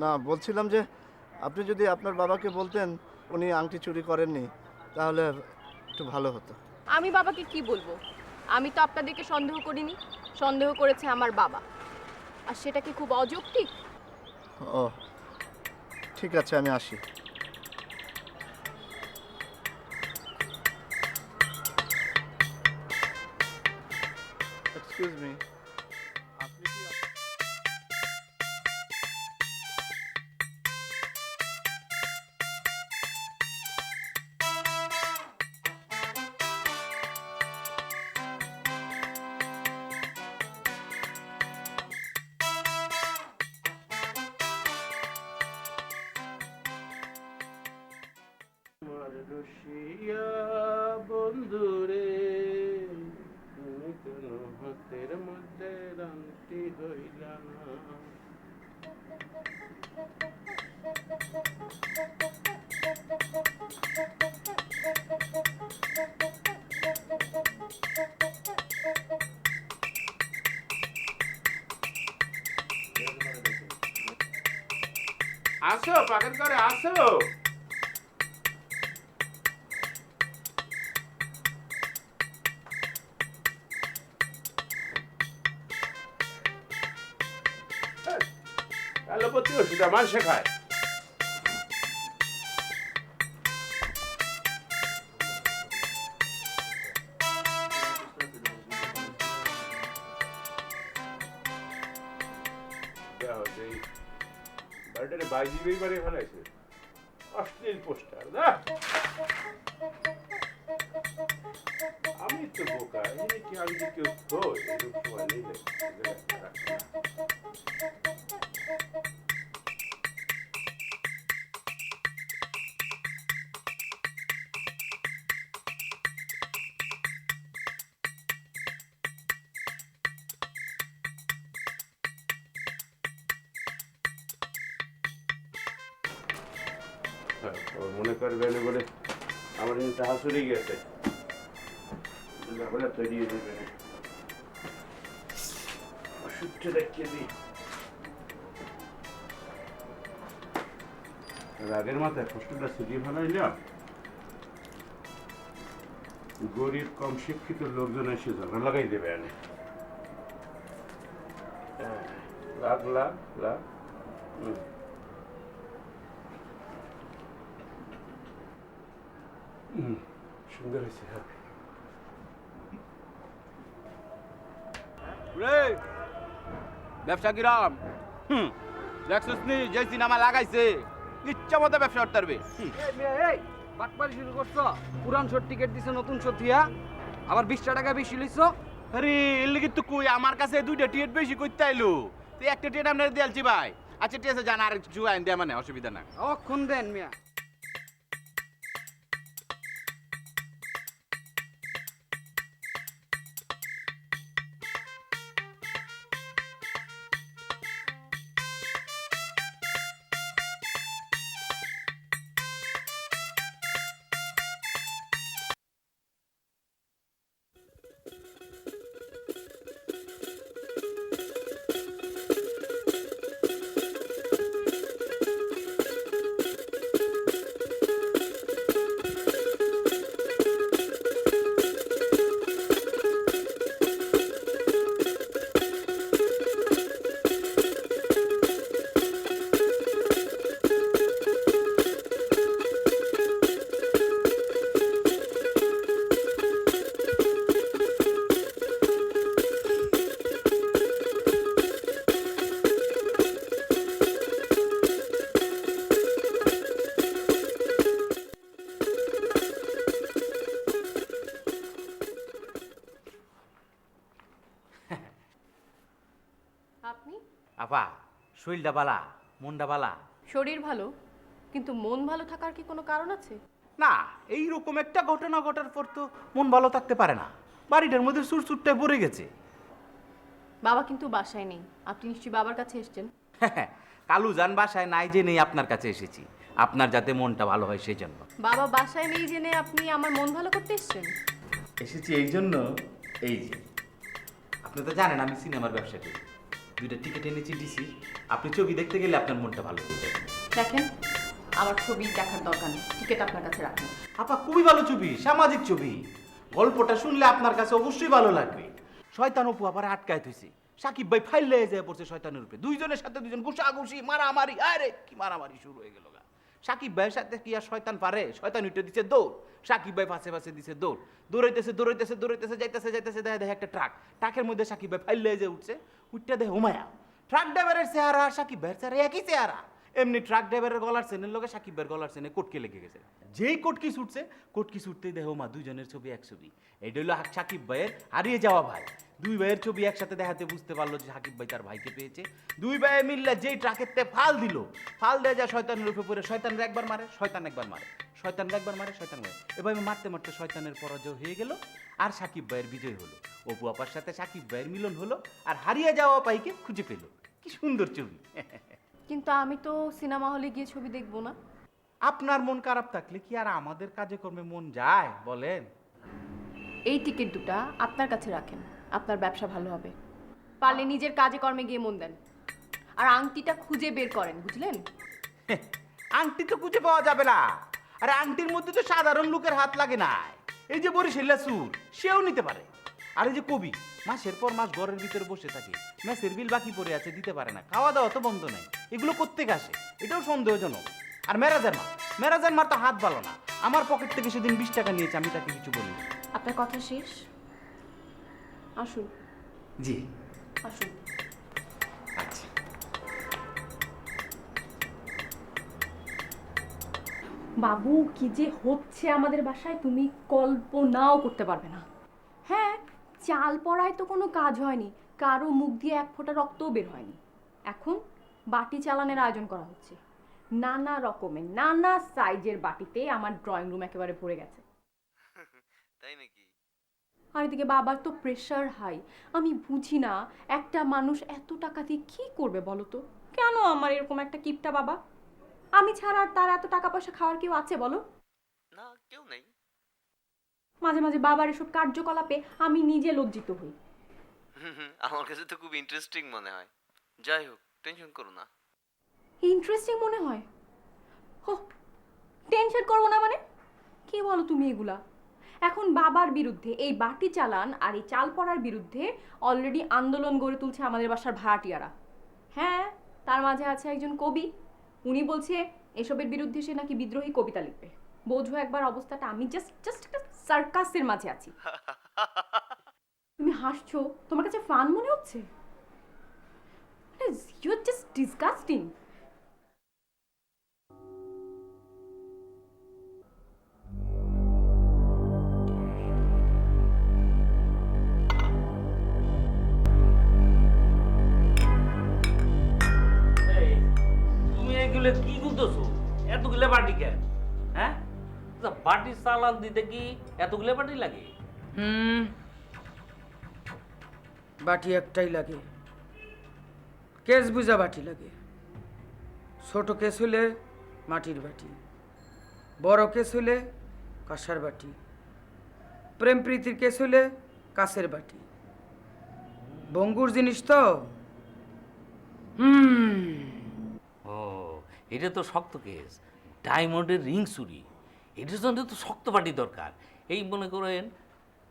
না, বলছিলাম যে আপনি যদি আপনার বাবাকে বলতেন উনি আংটি চুরি করেননি তাহলে একটু ভালো হতো। আমি বাবাকে কি বলবো? আমি তো আপনাদেরকে সন্দেহ করিনি, সন্দেহ করেছে আমার বাবা। আর সেটা কি খুব অযৌক্তিক? ও ঠিক আছে, আমি আসি। এক্সকিউজ মি, আপনি কি বন্ধুরে তুমি কেন হাতের মধ্যে রাংটি হইলা না? আসো, পাকের করে আসো। কালোপতি ওষুধ আমার শেখায়। বাড়িটারে বাইজিবেই বাড়ি ফেলাইছে। অশ্লীল পোস্টার না? আমি তো বোকা, এই কি আমি কেউ তো এরকম সময় নিলে মনে করবেন বলে আমার কিন্তু হাসুরি গেছে, তৈরি দেবে ওষুধটা দেখিয়ে দিই। রাগের মাথায় কষ্টটা ছুটিয়ে ফেলাইলাম। গরিব কম শিক্ষিত লোকজন এসে ঝগড়া লাগাই দেবে এনে। লাগ লাগ লাগ। সুন্দর হয়েছে। ব্যবসা কিরাম? দেখছিস নি যে সিনেমা লাগাইছে, ইচ্ছা মতো ব্যবসা করতে পারবে। বাটপারি শুরু করছো? পুরান শোর টিকিট দিছো নতুন শো থিয়া, আবার 20 টাকা বেশি লইছো। আরে এর লাগি তো কই আমার কাছে দুইটা টিকেট বেশি কইতে আইলো তুই একটা টিকেট আপনার দিয়ালছি ভাই আচ্ছা ঠিক আছে জান আর কিছু আইন দেয়া মানে অসুবিধা না অক্ষণ দেন মিয়া। আপনি আপা শরীরটা বালা মনটা বালা শরীর ভালো কিন্তু মন ভালো থাকার কি কোনো কারণ আছে? না এইরকম একটা ঘটনা ঘটার পর তো মন ভালো থাকতে পারে না বাড়িটার মধ্যে সুরসুরটায় ভরে গেছে বাবা কিন্তু বাসায় নেই, আপনি নিশ্চয়ই বাবার কাছে এসেছেন। কালু জান বাসায় নাই যে নেই আপনার কাছে এসেছি আপনার যাতে মনটা ভালো হয় সেই জন্য বাবা বাসায় নেই জেনে আপনি আমার মন ভালো করতে এসেছেন? এসেছি এই জন্য এই যে আপনি তো জানেন আমি সিনেমার ব্যবসা করি দুইটা টিকিট এনেছি দিছি আপনি ছবি দেখতে গেলে আপনার মনটা ভালো হয়ে যাবে দেখেন আমার ছবি দেখার দরকার নেই, টিকিট আপনার কাছে রাখুন। আপা খুবই ভালো ছবি সামাজিক ছবি গল্পটা শুনলে আপনার কাছে অবশ্যই ভালো লাগবে শয়তান অপু আবার আটকায় থইছে সাকিব ভাই ফাইল লেগে যায় পড়ছে শয়তানের রূপে দুইজনের সাথে দুইজন ঘুষাঘুষি মারামারি আরে কি মারামারি শুরু হয়ে গেল গা সাকিব ভাইয়ের সাথে কি আর শয়তান পারে শয়তান উঠে দিছে দৌড় সাকিব ভাই পাশে পাশে দিছে দৌড় দৌড়াইতেছে দৌড়াইতেছে দৌড়াইতেছে যাইতেছে যাইতেছে দেখে একটা ট্রাকের মধ্যে সাকিব ভাই ফাইল লেগে উঠছে উঠতে দেখে হুমায়া ট্রাক ড্রাইভারের চেহারা সাকিব ভাইয়ের চেহারা একই চেহারা এমনি ট্রাক ড্রাইভারের গলার চেনের লগে সাকিব ভাইয়ের গলার চেনে কোটকে লেগে গেছে যেই কোটকি ছুটতেই দেখো মা দুইজনের ছবি এক ছবি এটা হলো সাকিব ভাইয়ের হারিয়ে যাওয়া ভাই দুই ভাইয়ের ছবি একসাথে দেখাতে বুঝতে পারলো যে সাকিব ভাই তার ভাইকে পেয়েছে দুই ভাইয়ে মিললে যেই ট্রাকের তে ফাল দিল ফাল দেয় যা শয়তানের রূপে পড়ে শয়তানের একবার মারে শয়তান একবার মারে শয়তানের একবার মারে শয়তান মারে এভাবে মারতে মারতে শয়তানের পরাজয় হয়ে গেল আর সাকিব ভাইয়ের বিজয় হলো অপু আপার সাথে সাকিব ভাইয়ের মিলন হলো আর হারিয়ে যাওয়া পাইকে খুঁজে পেল কি সুন্দর ছবি কিন্তু আমি তো সিনেমা হলে গিয়ে ছবি দেখবো না। আপনার মন খারাপ থাকলে কি আর আমাদের কাজে কর্মে মন যায় বলেন এই টিকিট দুটা আপনার কাছে রাখেন, আপনার ব্যবসা ভালো হবে। পারলে নিজের কাজে কর্মে গিয়ে মন দেন আর আংটিটা খুঁজে বের করেন, বুঝলেন? আংটি তো খুঁজে পাওয়া যাবে না আরে আংটির মধ্যে তো সাধারণ লোকের হাত লাগে না এই যে বরিশাল্লা সুর সেও নিতে পারে আর এই যে কবি মাসের পর মাস ঘরের ভিতরে বসে থাকে মেসের বিল বাকি পড়ে আছে দিতে পারে না খাওয়া দাওয়া তো বন্ধ নাই এগুলো করতে আসে এটাও সন্দেহজনক আর মেরাজের মার তো হাত ভালো না আমার পকেট থেকে সেদিন 20 টাকা নিয়েছে আমি তাকে কিছু বলি আপনার কথা শেষ, আসুন। জি আসুন। আচ্ছা বাবু কি যে হচ্ছে আমাদের বাসায় তুমি কল্পনাও করতে পারবে না। হ্যাঁ, চাল পড়ায় তো কোনো কাজ হয়নি, কারো মুখ দিয়ে এক ফোঁটা রক্তও বের হয়নি। এখন বাটি চালানের আয়োজন করা হচ্ছে, নানা রকমের নানা সাইজের বাটিতে আমার ড্রয়িং রুম একেবারে ভরে গেছে। তাই নাকি? আর এদিকে বাবার তো প্রেশার হাই। আমি বুঝি না একটা মানুষ এত টাকা দিয়ে কি করবে বলো তো? কেন আমার এরকম একটা কিপটা বাবা? আমি ছাড়া আর তার এত টাকা পয়সা খাওয়ার কেউ আছে বলো? না, কেউ নেই। মাঝে মাঝে বাবার এসব কার্যকলাপে আমি নিজে লজ্জিত হই। আমার কাছে তো খুব ইন্টারেস্টিং মনে হয়। যাই হোক, টেনশন করো না। ইন্টারেস্টিং মনে হয়? হো, টেনশন করবো না মানে? কি বলো তুমি এগুলা? এখন বাবার বিরুদ্ধে এই বাটি চালান আর এই চাল পড়ার বিরুদ্ধে অলরেডি আন্দোলন গড়ে তুলছে আমাদের বাসার ভাড়াটিয়ারা। হ্যাঁ, তার মাঝে আছে একজন কবি, উনি বলছে এসবের বিরুদ্ধে সে নাকি বিদ্রোহী কবিতা লিখবে। বোঝো একবার অবস্থাটা, আমি জাস্ট একটা সার্কাসের মাঝে আছি। তুমি হাসছো, তোমার কাছে ফান মনে হচ্ছে? You are just disgusting. এগুলো কি গুলতেছো? এতগুলো বাটি কেন? হ্যাঁ, আচ্ছা, বাটি চালান দিতে কি এতগুলো বাটি লাগে? বাটি একটাই লাগে, কেস বুঝা বাটি লাগে। ছোট কেস হলে মাটির বাটি, বড় কেস হলে কাঁসার বাটি, প্রেম প্রীতির কেস হলে কাঁচের বাটি। বঙ্গুর জিনিস তো। ও, এটা তো শক্ত কেস, ডায়মন্ডের রিং চুরি। এটার জন্য তো শক্ত বাটি দরকার। এই মনে করেন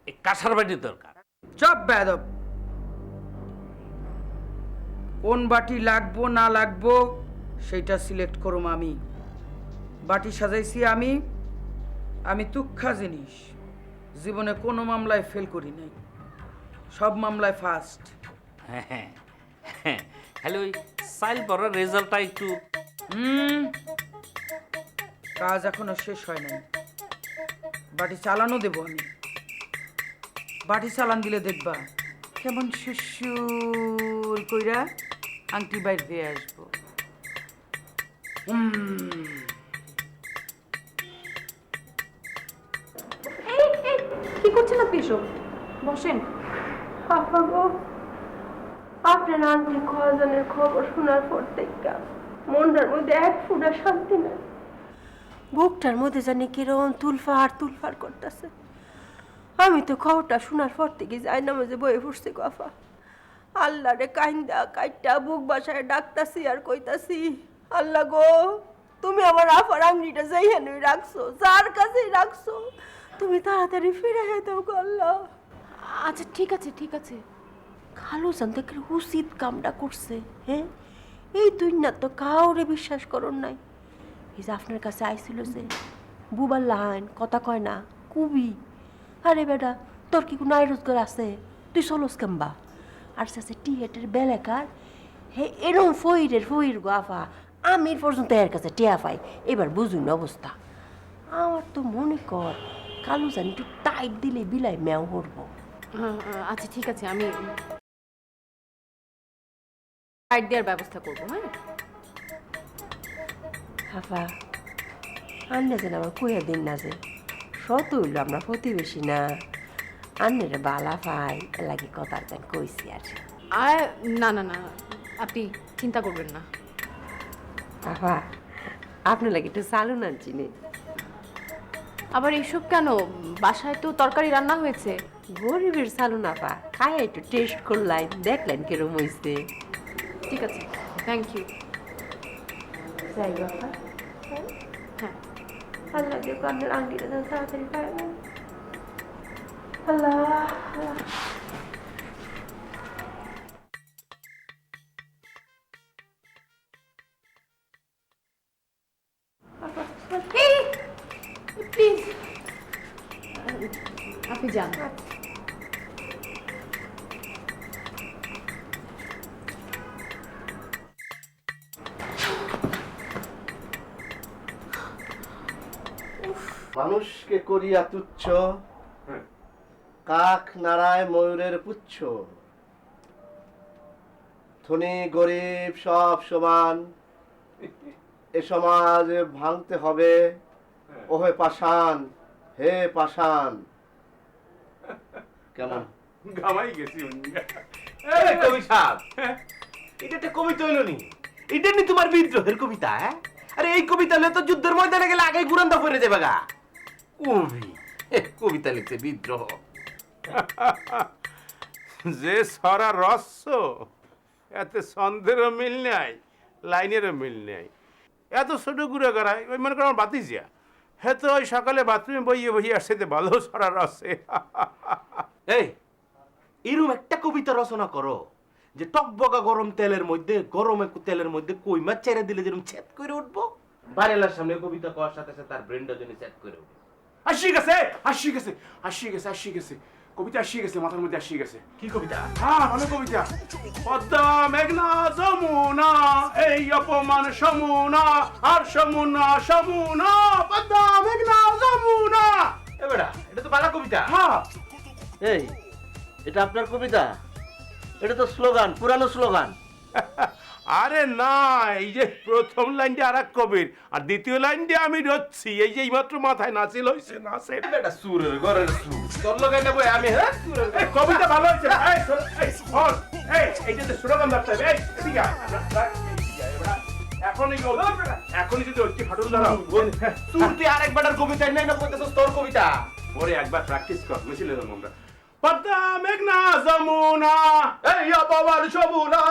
এই কাঁসার বাটির দরকার। চপ বেয়াদব। কোন বাটি লাগবো না লাগবো সেইটা সিলেক্ট করুম আমি। বাটি সাজাইছি আমি, আমি তুচ্ছা জিনিস। জীবনে কোনো মামলায় ফেল করি নাই, সব মামলায় ফার্স্ট। হ্যাঁ হ্যাঁ হ্যাঁ, খালি ওই সাইল পড়ার রেজাল্টটা একটু। কাজ এখনো শেষ হয় নাই, বাটি চালানো দেবো আমি। বাটি চালান দিলে দেখবা কেমন সুসুর কইরা আংটি বাইর হয়ে আসবো। কি করছেন আপনি এসব? বসেন। আপা গো, আপনার আন্টি কজনের খবর শোনার পর থেকে মনটার মধ্যে এক ফুটা শান্তি নাই। বুকটার মধ্যে জানি কিরকম তুলফার করতেছে। আমি তো খবরটা শোনার পর থেকে যাই না মাঝে বয়ে পড়ছি গো আপা। আল্লাহ রে কাইন্দা কাইটা বুক বাসায় ডাকতাছি আর কইতাছি, আল্লাহ গো, তুমি আমার আফার আংটিটা যাইহানি রাখছো, যার কাছেই রাখছো, তুমি তাড়াতাড়ি ফিরে দাও গো আল্লাহ। আচ্ছা ঠিক আছে ঠিক আছে। খালু জানতে কি উচিত কামটা করছে? হ্যাঁ, এই দুনিয়া তো কাউরে বিশ্বাস করুন নাই। এই যে আপনার কাছে আইছিল যে বুবার লাইন কথা কয় না কুবি, আরে বেটা তোর কি কোনো আয় রোজগার আছে? তুই চলস কেমবা? আর সে টিয়েটের বেলেকার হে এরম ফইর গো আফা, আমি পর্যন্ত এর কাছে টিয়া পাই। এবার বুঝুন অবস্থা। আমার তো মনে কর কালু জানি একটু টাইট দিলে বিলাই ম্যাও করবো। আচ্ছা ঠিক আছে, আমি টাইট দেওয়ার ব্যবস্থা করবো। হ্যাঁ আফা, আন্নে যেন আমার কইয়া দিন না যে শত হইল আমরা প্রতিবেশী না, আন্নের বালা পাই লাগে কথার যেন কইছি আর। না না না, আপনি চিন্তা করবেন না। আফা, আপনার লাগে একটু চালুন আনছি নে। আবার এসব কেন? বাসায় তো তরকারি রান্না হয়েছে। গরিবের চালুন আপা, খায় একটু টেস্ট করলাই, দেখলেন কিরম হয়েছে। ঠিক আছে, থ্যাংক ইউ। যাই গো আপা। হ্যাঁ, আল্লাহ দেখো আপনার আংটিটা যেন তাড়াতাড়ি পায় না। আল্লাহ প্লিজ আপনি যান। মানুষকে করিয়া তুচ্ছ, কাক নাড়ায় ময়ূরের পুচ্ছ। ধনী গরিব সব সমান, এ সমাজ ভাঙতে হবে। ওহে পাষাণ, হে পাষাণ। কেমন গামাই গেছি এই কবি সাহেব, এটা একটা কবিতা হইল নি? এটা নি তোমার বিদ্রোহের কবিতা? হ্যাঁ, আরে এই কবিতা হলে তো যুদ্ধের ময়দানে গেলে আগেই গুরান্দা পড়ে যাবে গা। কবি কবিতা লিখছে বিদ্রোহ। যে সরা রস্য, এতে ছন্দেরও মিল নাই, লাইনেরও মিল নেই। এত ছোট ঘুরে গড়ায়, ওই মনে করো আমার বাতিজিয়া, হ্যাঁ তো ওই সকালে বাথরুমে বইয়ে আসছে, ভালো সরা রসে। এই এরকম একটা কবিতা রচনা করো যে টকবগা গরম তেলের মধ্যে, গরম তেলের মধ্যে কই মাছ ছেড়ে দিলে যেরকম ছেদ করে উঠবো। বারেলার সামনে কবিতা করার সাথে সাথে তার ব্রেনটা যেন ছেদ করে উঠবে। আসি গেছে কবিতা আসি গেছে, মাথার মধ্যে আসি গেছে। কি কবিতা? হ্যাঁ, ভালো কবিতা। পদ্মা মেঘনা যমুনা, এই অপমান সমুনা, আর সমুনা পদ্মা মেঘনা যমুনা। এবারে এটা তো বালা কবিতা। হ্যাঁ, এই এটা আপনার কবিতা? এটা তো স্লোগান, পুরানো স্লোগান। আরে না, এই যে প্রথম লাইনটা আর এক কবির, আর দ্বিতীয় লাইনটা আমি রচ্ছি। এই যে এইমাত্র মাথায় নাচিল হইছে, নাচে এটা সুরের ঘরের সুর তোর লগে নেবো আমি। হ্যাঁ সুরের এই কবিতা ভালো হয়েছে। এইটাতে স্লোগান রাখতে হবে। এদিকে আয়, এখনই এখনই যদি ঐক্য ফাটল দাঁড়াও সুর তুই আরেকবার কবিতা নাই না কইতেছস তোর কবিতা। ওরে একবার প্র্যাকটিস কর, মিছিলে যাবো আমরা। পদ্মা মেঘনা যমুনা এই অপমান যমুনা,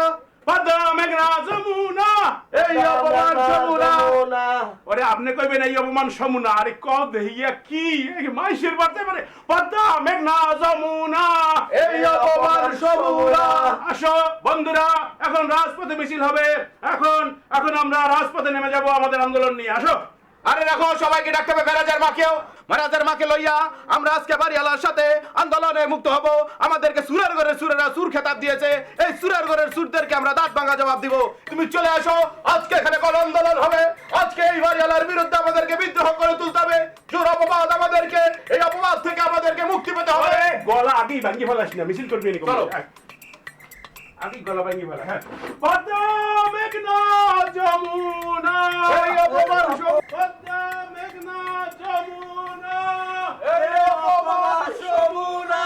পদ্মা মেঘনা যমুনা এই অপমান যমুনা। ওরে আপনি কইবেন এই অপমান যমুনা, আরে কদ হিয়া কি মাইশের বাড়তে পারে। পদ্মা মেঘনা যমুনা এই অপমান যমুনা। আসো বন্ধুরা, এখন রাজপথে মিছিল হবে। এখন আমরা রাজপথে নেমে যাব আমাদের আন্দোলন নিয়ে। আসো। আরে রাখো, সবাইকে ডাকতে হবে। মেরাজের মাকে লইয়া আমরা আজকে বাড়িওয়ালার সাথে আন্দোলনে মুক্ত হব। আমাদেরকে সুরের ঘরের সুরেরা সুর খেতাব দিয়েছে, এই সুরের ঘরের সুরদেরকে আমরা দাঁত ভাঙা জবাব দিব। তুমি চলে আসো, আজকে এখানে কোন আন্দোলন হবে। আজকে এই বাড়িওয়ালার বিরুদ্ধে আমাদেরকে বিদ্রোহ করে তুলতে হবে। জোর অপবাদ আমাদেরকে, এই অপবাদ থেকে আমাদেরকে মুক্তি পেতে হবে। গলা আগেই ভাঙ্গি ফেলাস না, মিছিল করবি নি। আগেই গলা ভাঙ্গি ফেলা। হ্যাঁ, পদ্মা মেঘনা যমুনা এই অপমান, পদ্মা মেঘনা যমুনা এই অপমান যমুনা।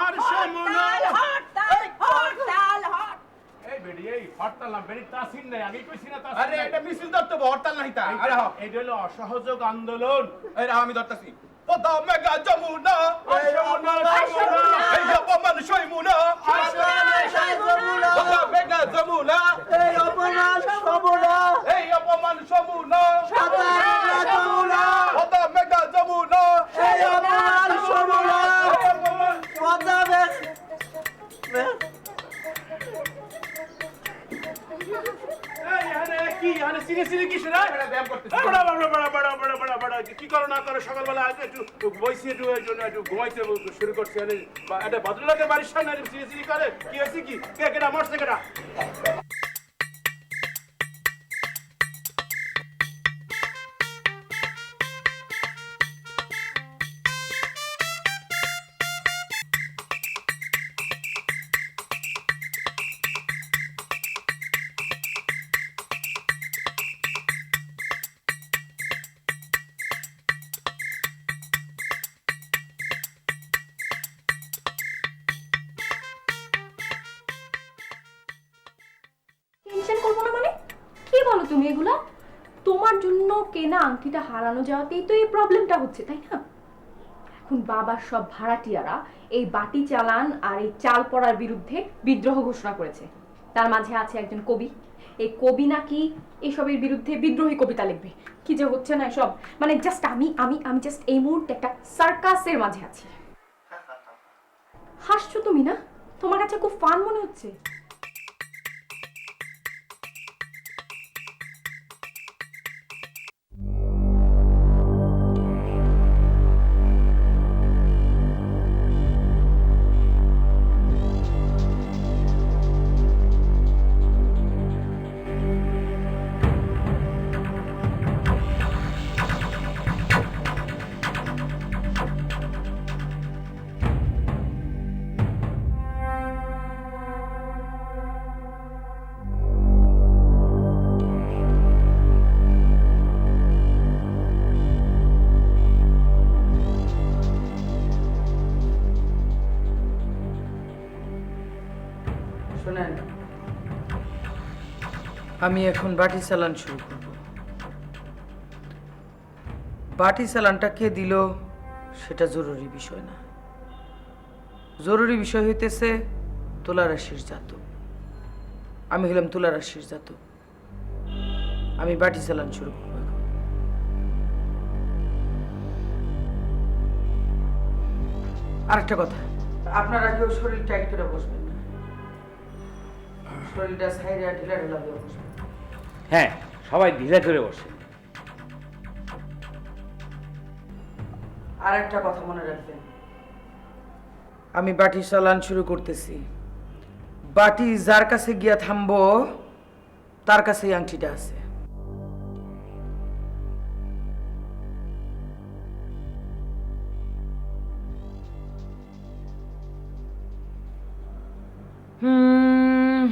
আর যমুনা এই বেডি, এই হরতাল না বেডি, তাসিন নাই। আগে কইছি না তাসিন। আরে এটা মিছিল ধরতে হবে, হরতাল নাই তা। আরে এইটা হলো অসহযোগ আন্দোলন। এই আমি ধরতাছি। পদ্মা মেঘনা যমুনা এই যমুনা এই অপমান যমুনা। পদ্মা মেঘনা যমুনা এই অপমান যমুনা, এই অপমান যমুনা। পদ্মা মেঘনা যমুনা, পদ্মা মেঘনা যমুনা এই অপমান যমুনা, এই অপমান। পদ্মা কি আরে সিরিয়াসলি কি শুনে ব্যায়াম করতে কি করো না করো, সকালবেলা একটু বইছি, একটু ঘুমাইতে শুরু করছি। একটা ভদ্রলোকের বাড়ির সামনে সিরিয়াসলি করে কি হয়েছে, কি কেটা মরছে কেটা। টেনশন করবো না মানে কি বলো তুমি এগুলা? তোমার জন্য কেনা আংটিটা হারানো যাওয়াতেই তো এই প্রবলেমটা হচ্ছে, তাই না? এখন বাবার সব ভাড়াটিয়ারা এই বাটি চালান আর এই চাল পড়ার বিরুদ্ধে বিদ্রোহ ঘোষণা করেছে। তার মাঝে আছে একজন কবি, এই কবি নাকি এসবের বিরুদ্ধে বিদ্রোহী কবিতা লিখবে। কি যে হচ্ছে না সব, মানে জাস্ট আমি আমি আমি জাস্ট এই মুহূর্তে একটা সার্কাসের মাঝে আছি। হাসছো তুমি না? তোমার কাছে খুব ফান মনে হচ্ছে? শোনেন, আমি এখন বাটি চালান শুরু করব। বাটি চালানটা কে দিল সেটা জরুরি বিষয় না, জরুরি বিষয় হইতেছে তুলারাশির জাতক। আমি হলাম তুলারাশির জাতক, আমি বাটি চালান শুরু করব। আরেকটা কথা, আপনারা কেউ শরীর টাইট করে বসবেন না, শরীরটা সাইডে ঢিলা ঢিলা দিয়ে বসবেন। হ্যাঁ, সবাই ঢিলা করে বসে। আর একটা কথা মনে রাখবেন, আমি বাটি চালান শুরু করতেছি। বাটি যার কাছে গিয়া থামবো তার কাছেই আংটিটা আছে। হুম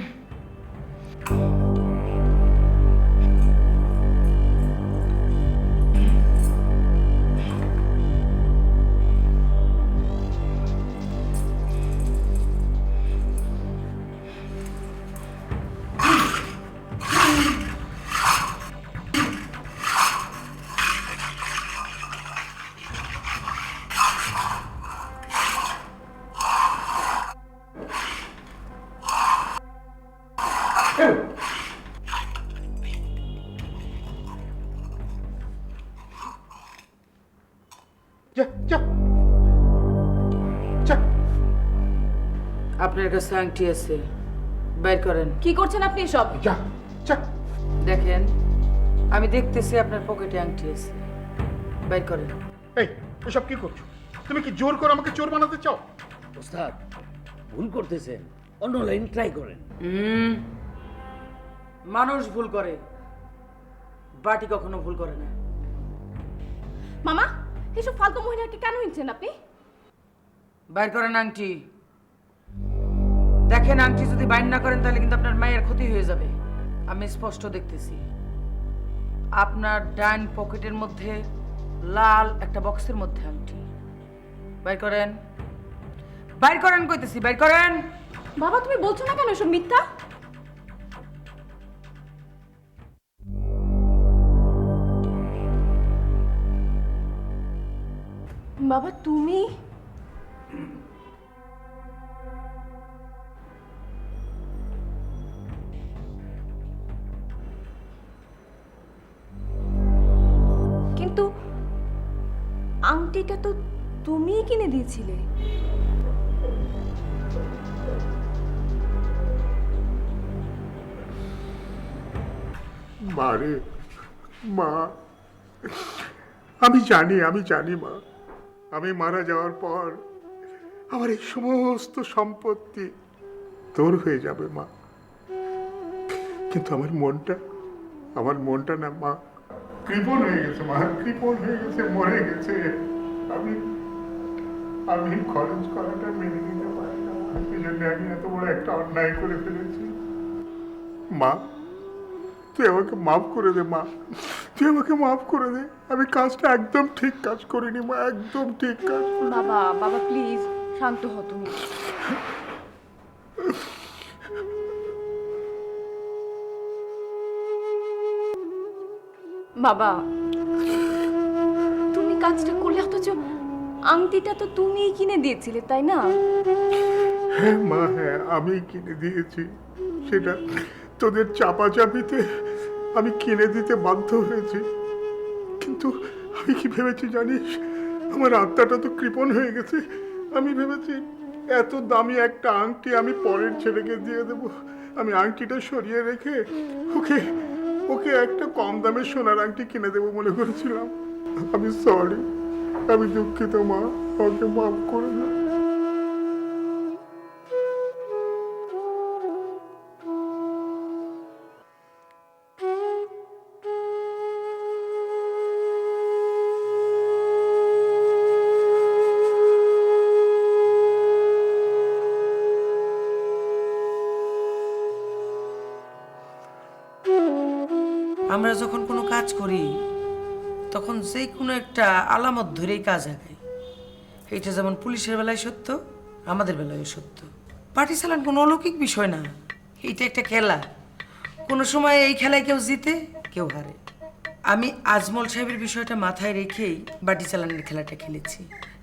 আপনার কাছে আংটি আছে, বের করেন। কি করছেন আপনি এসব? দেখেন, আমি দেখতেছি আপনার পকেটে আংটি আছে, বের করেন। এই এসব কি করছো? তুমি কি জোর করে আমাকে চোর বানাতে চাও? ওস্তাদ ভুল করতেছেন, অন্য লাইন ট্রাই করেন। মানুষ ভুল করে, বাটি কখনো ভুল করে না। মামা, এসব ফালতু মহিলাকে কেন নিচ্ছেন আপনি? বাইর করেন আংটি। দেখেন, আংটি যদি বাইর না করেন তাহলে কিন্তু আপনার মায়ের ক্ষতি হয়ে যাবে। আমি স্পষ্ট দেখতেছি আপনার ডান পকেটের মধ্যে লাল একটা বক্সের মধ্যে আংটি। বাইর করেন, বাইর করেন কইতেছি, বাইর করেন। বাবা, তুমি বলছো না কেন এসব মিথ্যা? বাবা, তুমি কিন্তু আংটিটা তো তুমিই কিনে দিয়েছিলে। মা রে, মা, আমি জানি মা, আমি মারা যাওয়ার পর আমার এই সমস্ত সম্পত্তি তোর হয়ে যাবে মা, কিন্তু আমার মনটা না মা, কৃপণ হয়ে গেছে মা, কৃপণ হয়ে গেছে, মরে গেছে। আমি খরচ করাটা মেনে নিতে পারি না, এই জন্য আমি এত বড় একটা অন্যায় করে ফেলেছি। মা, তুই আমাকে মাফ করে দে মা, তুই আমাকে মাফ করে দে। আমি কাজটা একদম ঠিক কাজ করিনি মা, একদম ঠিক কাজ করিনি। বাবা, বাবা প্লিজ শান্ত হও তুমি। বাবা, তুমি কাজটা করলে, অথচ আংটিটা তো তুমিই কিনে দিয়েছিলে, তাই না? হ্যাঁ মা, হ্যাঁ আমি কিনে দিয়েছি, সেটা তোদের চাপাচাপিতে আমি কিনে দিতে বাধ্য হয়েছি। কিন্তু আমি কি ভেবেছি জানিস, আমার আত্মাটা তো কৃপণ হয়ে গেছে। আমি ভেবেছি এত দামি একটা আংটি আমি পরের ছেলেকে দিয়ে দেব। আমি আংটিটা সরিয়ে রেখে ওকে একটা কম দামের সোনার আংটি কিনে দেবো মনে করেছিলাম। আমি সরি, আমি দুঃখিত মা, আমাকে মাফ করে দাও। আমরা যখন কোনো কাজ করি তখন যে কোনো একটা আলামত ধরেই কাজ আগাই। এটা যেমন পুলিশের বেলায় সত্য, আমাদের বেলায় সত্য। পার্টি চালান কোনো অলৌকিক বিষয় না, এইটা একটা খেলা। কোনো সময় এই খেলায় কেউ জিতে, কেউ হারে। আমি আজমল সাহেবের বিষয়টা মাথায় রেখেই বাটি চালানের খেলাটা খেলেছি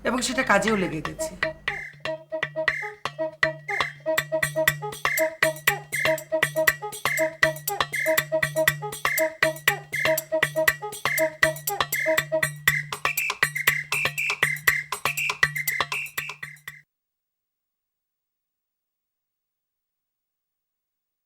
এবং সেটা কাজেও লেগে গেছে।